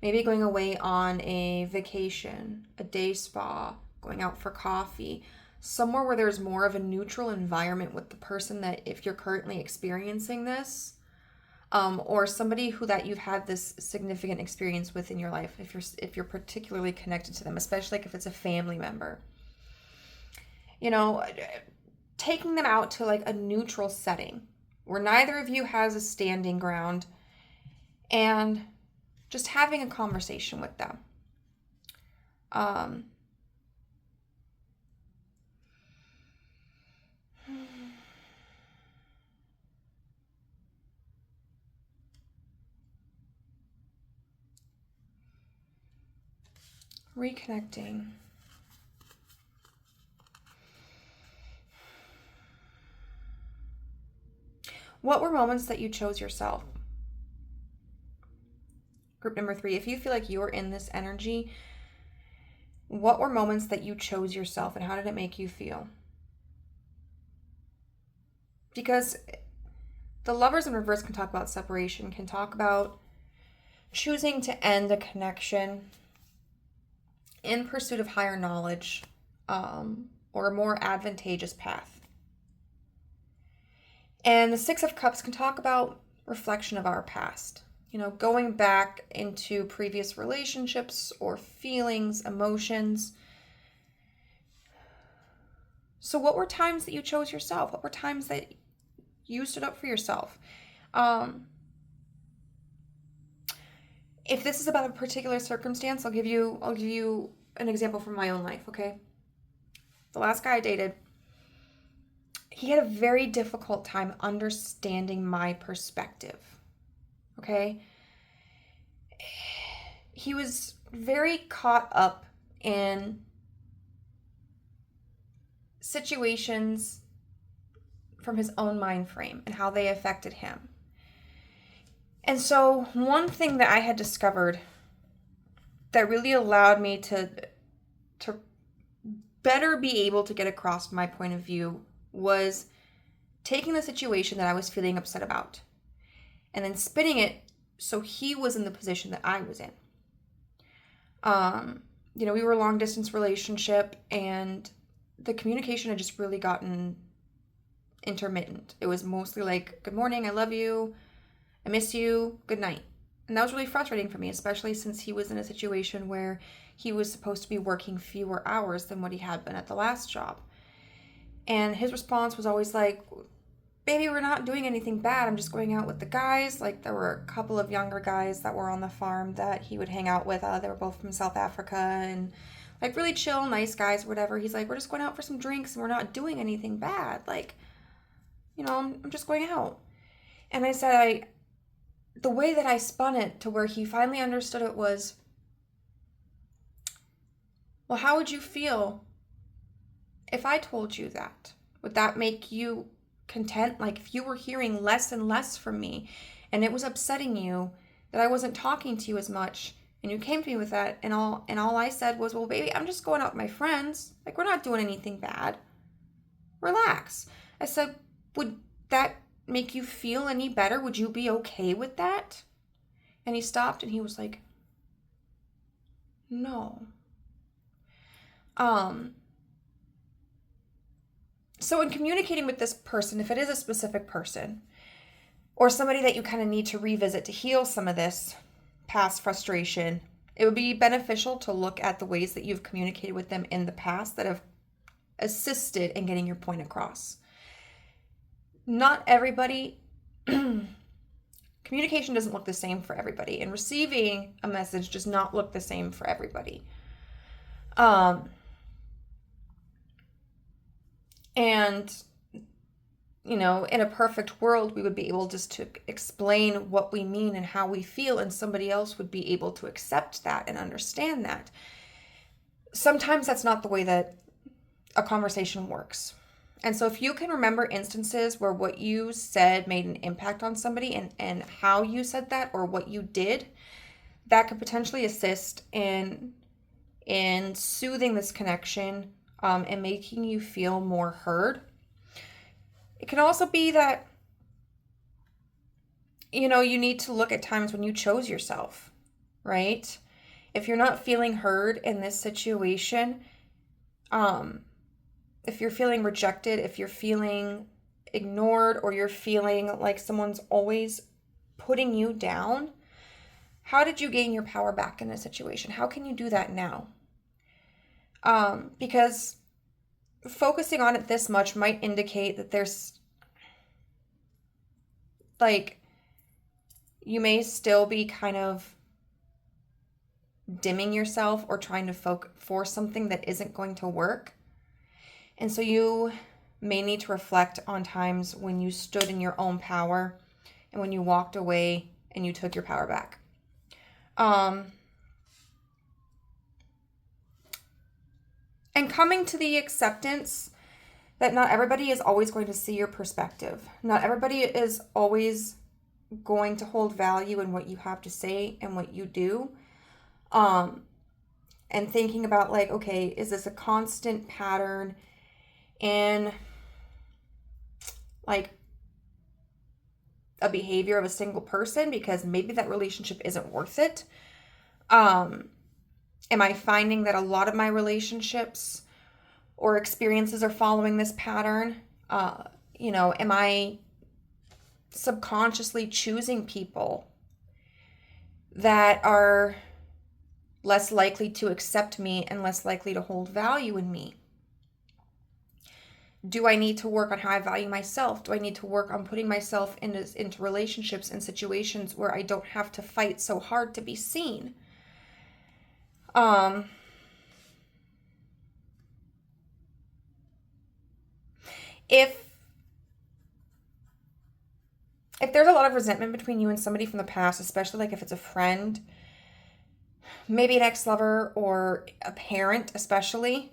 Maybe going away on a vacation, a day spa, going out for coffee, somewhere where there's more of a neutral environment with the person that, if you're currently experiencing this, or somebody who that you've had this significant experience with in your life, if you're particularly connected to them, especially like if it's a family member. You know, taking them out to like a neutral setting where neither of you has a standing ground, and just having a conversation with them. Reconnecting. What were moments that you chose yourself? Group number 3, if you feel like you're in this energy, what were moments that you chose yourself, and how did it make you feel? Because the Lovers in reverse can talk about separation, can talk about choosing to end a connection in pursuit of higher knowledge, or a more advantageous path. And the Six of Cups can talk about reflection of our past. You know, going back into previous relationships or feelings, emotions. So what were times that you chose yourself? What were times that you stood up for yourself? If this is about a particular circumstance, I'll give you an example from my own life, okay? The last guy I dated, he had a very difficult time understanding my perspective. Okay? He was very caught up in situations from his own mind frame and how they affected him. And so one thing that I had discovered that really allowed me to better be able to get across my point of view was taking the situation that I was feeling upset about and then spinning it so he was in the position that I was in. You know, we were a long distance relationship and the communication had just really gotten intermittent. It was mostly like, good morning, I love you, I miss you, good night. And that was really frustrating for me, especially since he was in a situation where he was supposed to be working fewer hours than what he had been at the last job. And his response was always like, baby, we're not doing anything bad. I'm just going out with the guys. Like, there were a couple of younger guys that were on the farm that he would hang out with. They were both from South Africa and like really chill, nice guys, whatever. He's like, we're just going out for some drinks and we're not doing anything bad. Like, you know, I'm just going out. And I said, the way that I spun it to where he finally understood it was, well, how would you feel if I told you that? Would that make you content? Like, if you were hearing less and less from me and it was upsetting you that I wasn't talking to you as much and you came to me with that and all I said was, well, baby, I'm just going out with my friends. Like, we're not doing anything bad. Relax. I said, would that make you feel any better? Would you be okay with that? And he stopped and he was like, no. So in communicating with this person, if it is a specific person or somebody that you kind of need to revisit to heal some of this past frustration, it would be beneficial to look at the ways that you've communicated with them in the past that have assisted in getting your point across. Not everybody, communication doesn't look the same for everybody, and receiving a message does not look the same for everybody. And, you know, in a perfect world, we would be able just to explain what we mean and how we feel, and somebody else would be able to accept that and understand that. Sometimes that's not the way that a conversation works. And so if you can remember instances where what you said made an impact on somebody and how you said that or what you did, that could potentially assist in soothing this connection and making you feel more heard. It can also be that, you know, you need to look at times when you chose yourself, right? If you're not feeling heard in this situation, if you're feeling rejected, if you're feeling ignored, or you're feeling like someone's always putting you down, how did you gain your power back in this situation? How can you do that now? Because focusing on it this much might indicate that there's, like, you may still be kind of dimming yourself or trying to force something that isn't going to work. And so you may need to reflect on times when you stood in your own power and when you walked away and you took your power back. And coming to the acceptance that not everybody is always going to see your perspective. Not everybody is always going to hold value in what you have to say and what you do. And thinking about, like, okay, is this a constant pattern in, like, a behavior of a single person? Because maybe that relationship isn't worth it. Am I finding that a lot of my relationships or experiences are following this pattern? You know, am I subconsciously choosing people that are less likely to accept me and less likely to hold value in me? Do I need to work on how I value myself? Do I need to work on putting myself into relationships and situations where I don't have to fight so hard to be seen? If there's a lot of resentment between you and somebody from the past, especially like if it's a friend, maybe an ex-lover or a parent especially,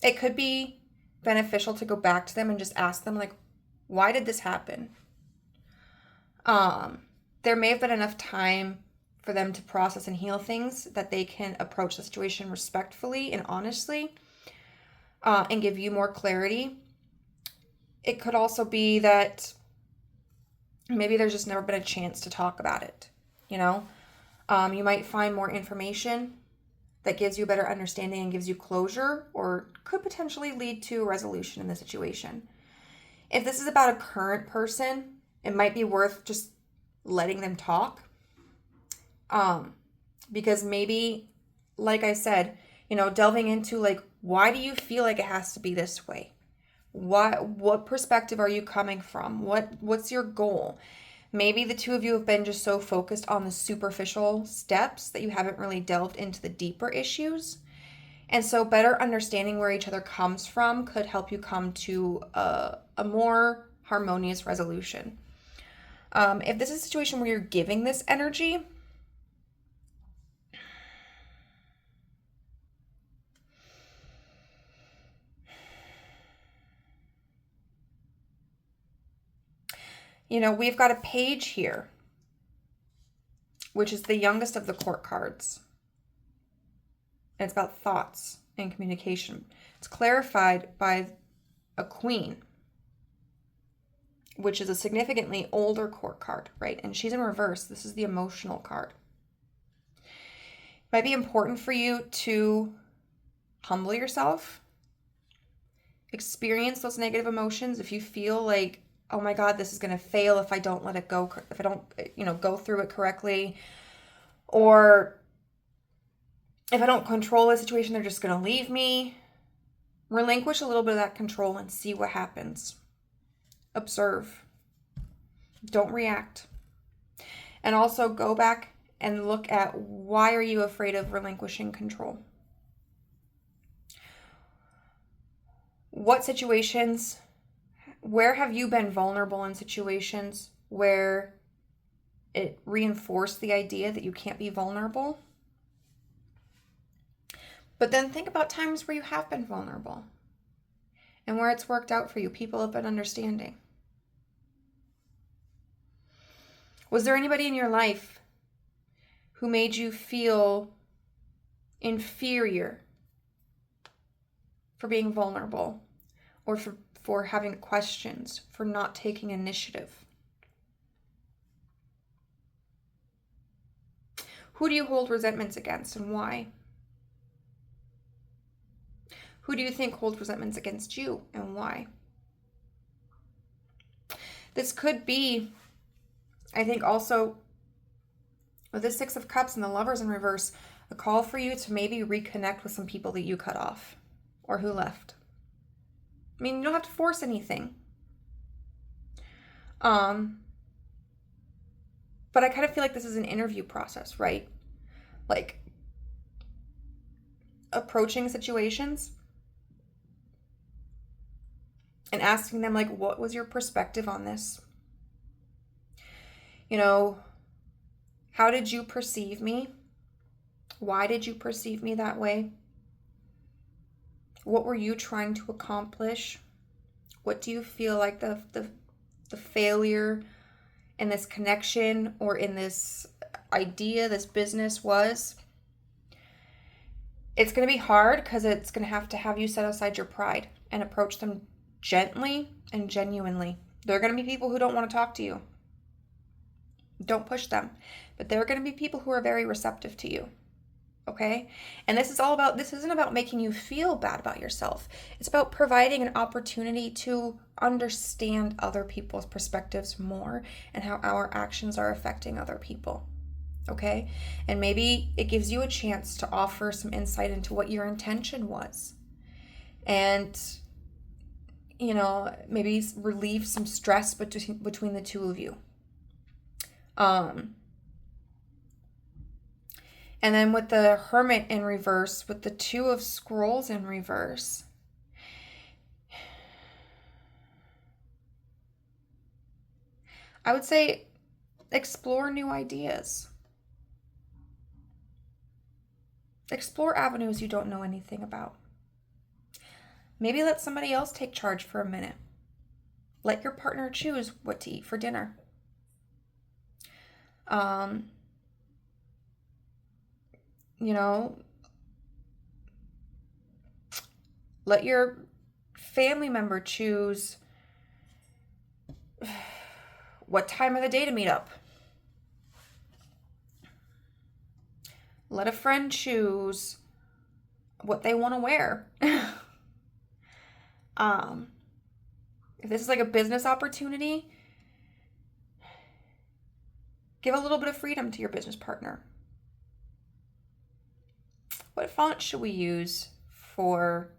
it could be beneficial to go back to them and just ask them, like, why did this happen? There may have been enough time for them to process and heal things that they can approach the situation respectfully and honestly, and give you more clarity. It could also be that maybe there's just never been a chance to talk about it, you know? You might find more information that gives you a better understanding and gives you closure, or could potentially lead to a resolution in the situation. If this is about a current person, it might be worth just letting them talk. Because maybe, like I said, delving into like, why do you feel like it has to be this way? What perspective are you coming from? What's your goal? Maybe the two of you have been just so focused on the superficial steps that you haven't really delved into the deeper issues. And so better understanding where each other comes from could help you come to a more harmonious resolution. If this is a situation where you're giving this energy, we've got a page here, which is the youngest of the court cards. And it's about thoughts and communication. It's clarified by a queen, which is a significantly older court card, right? And she's in reverse. This is the emotional card. It might be important for you to humble yourself, experience those negative emotions. If you feel like, oh my God, this is going to fail if I don't let it go, if I don't, go through it correctly, or if I don't control the situation, they're just going to leave me. Relinquish a little bit of that control and see what happens. Observe. Don't react. And also go back and look at, why are you afraid of relinquishing control? What situations, where have you been vulnerable in situations where it reinforced the idea that you can't be vulnerable? But then think about times where you have been vulnerable and where it's worked out for you. People have been understanding. Was there anybody in your life who made you feel inferior for being vulnerable, or for having questions, for not taking initiative? Who do you hold resentments against and why? Who do you think holds resentments against you and why? This could be, I think also, with the Six of Cups and the Lovers in reverse, a call for you to maybe reconnect with some people that you cut off or who left. I mean, you don't have to force anything. But I kind of feel like this is an interview process, right? Like approaching situations and asking them, like, what was your perspective on this? How did you perceive me? Why did you perceive me that way? What were you trying to accomplish? What do you feel like the failure in this connection or in this idea, this business was? It's going to be hard because it's going to have you set aside your pride and approach them gently and genuinely. There are going to be people who don't want to talk to you. Don't push them. But there are going to be people who are very receptive to you. Okay? And this isn't about making you feel bad about yourself. It's about providing an opportunity to understand other people's perspectives more and how our actions are affecting other people. Okay? And maybe it gives you a chance to offer some insight into what your intention was. And, maybe relieve some stress between the two of you. And then with the Hermit in reverse, with the Two of Scrolls in reverse, I would say explore new ideas. Explore avenues you don't know anything about. Maybe let somebody else take charge for a minute. Let your partner choose what to eat for dinner. Let your family member choose what time of the day to meet up. Let a friend choose what they want to wear. If this is like a business opportunity, give a little bit of freedom to your business partner. What font should we use for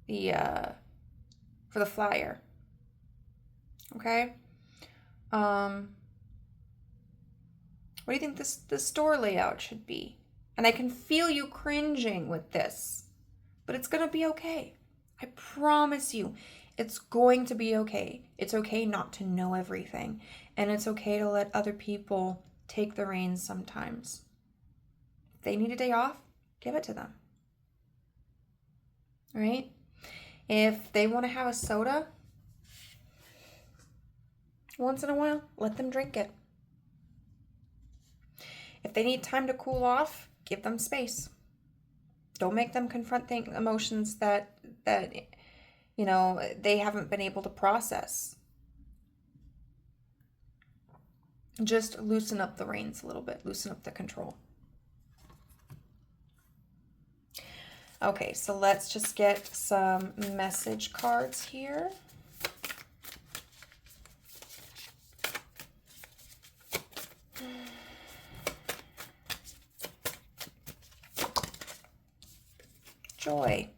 the flyer? Okay. What do you think the store layout should be? And I can feel you cringing with this, but it's gonna be okay. I promise you, it's going to be okay. It's okay not to know everything, and it's okay to let other people take the reins sometimes. If they need a day off, give it to them. All right? If they want to have a soda once in a while, let them drink it. If they need time to cool off, give them space. Don't make them confront emotions that they haven't been able to process. Just loosen up the reins a little bit. Loosen up the control. Okay, so let's just get some message cards here. Joy.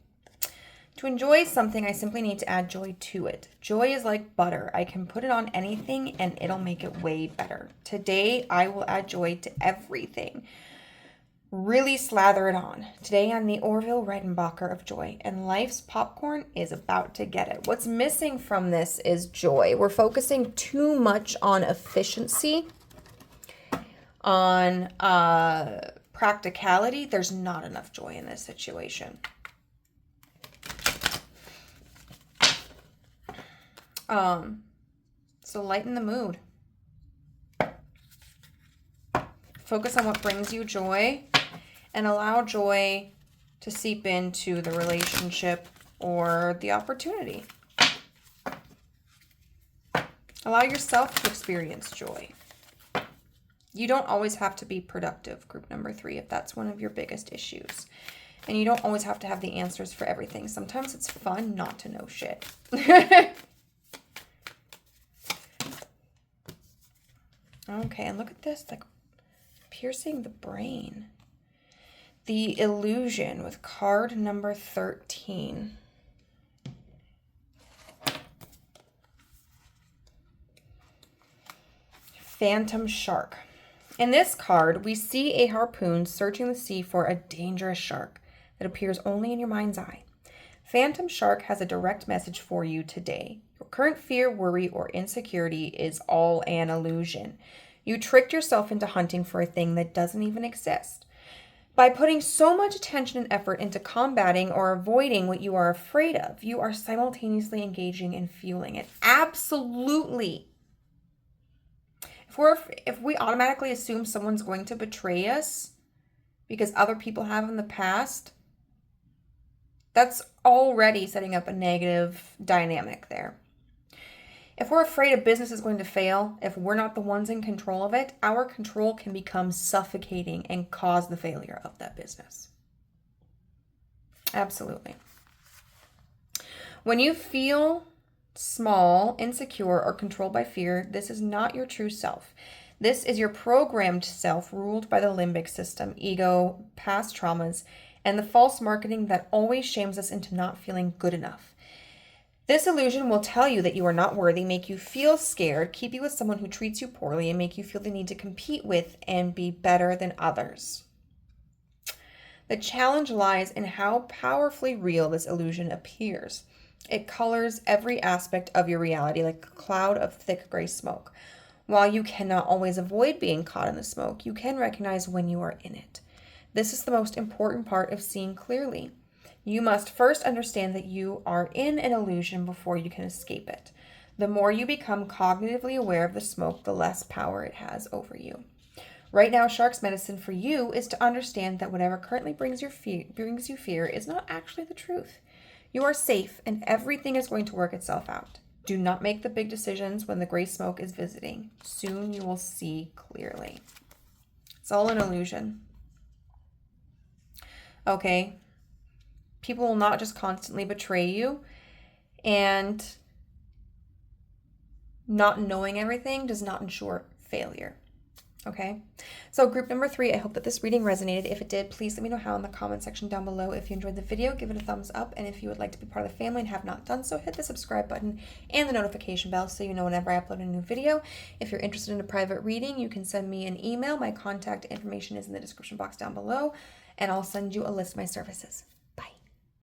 To enjoy something, I simply need to add joy to it. Joy is like butter. I can put it on anything and it'll make it way better. Today, I will add joy to everything. Really slather it on. Today, I'm the Orville Redenbacher of joy, and life's popcorn is about to get it. What's missing from this is joy. We're focusing too much on efficiency, on practicality. There's not enough joy in this situation. So lighten the mood. Focus on what brings you joy and allow joy to seep into the relationship or the opportunity. Allow yourself to experience joy. You don't always have to be productive, group number 3, if that's one of your biggest issues. And you don't always have to have the answers for everything. Sometimes it's fun not to know shit. Okay, and look at this, like piercing the brain. The Illusion with card number 13. Phantom Shark. In this card, we see a harpoon searching the sea for a dangerous shark that appears only in your mind's eye. Phantom Shark has a direct message for you today. Your current fear, worry, or insecurity is all an illusion. You tricked yourself into hunting for a thing that doesn't even exist. By putting so much attention and effort into combating or avoiding what you are afraid of, you are simultaneously engaging and fueling it. Absolutely. If we automatically assume someone's going to betray us because other people have in the past, that's already setting up a negative dynamic there. If we're afraid a business is going to fail, if we're not the ones in control of it, our control can become suffocating and cause the failure of that business. Absolutely. When you feel small, insecure, or controlled by fear, this is not your true self. This is your programmed self ruled by the limbic system, ego, past traumas, and the false marketing that always shames us into not feeling good enough. This illusion will tell you that you are not worthy, make you feel scared, keep you with someone who treats you poorly, and make you feel the need to compete with and be better than others. The challenge lies in how powerfully real this illusion appears. It colors every aspect of your reality like a cloud of thick gray smoke. While you cannot always avoid being caught in the smoke, you can recognize when you are in it. This is the most important part of seeing clearly. You must first understand that you are in an illusion before you can escape it. The more you become cognitively aware of the smoke, the less power it has over you. Right now, Shark's medicine for you is to understand that whatever currently brings you fear is not actually the truth. You are safe and everything is going to work itself out. Do not make the big decisions when the gray smoke is visiting. Soon you will see clearly. It's all an illusion. Okay? People will not just constantly betray you, and not knowing everything does not ensure failure. Okay, so group number 3, I hope that this reading resonated. If it did, please let me know how in the comment section down below. If you enjoyed the video, give it a thumbs up, and if you would like to be part of the family and have not done so, hit the subscribe button and the notification bell so you know whenever I upload a new video. If you're interested in a private reading, you can send me an email. My contact information is in the description box down below, and I'll send you a list of my services.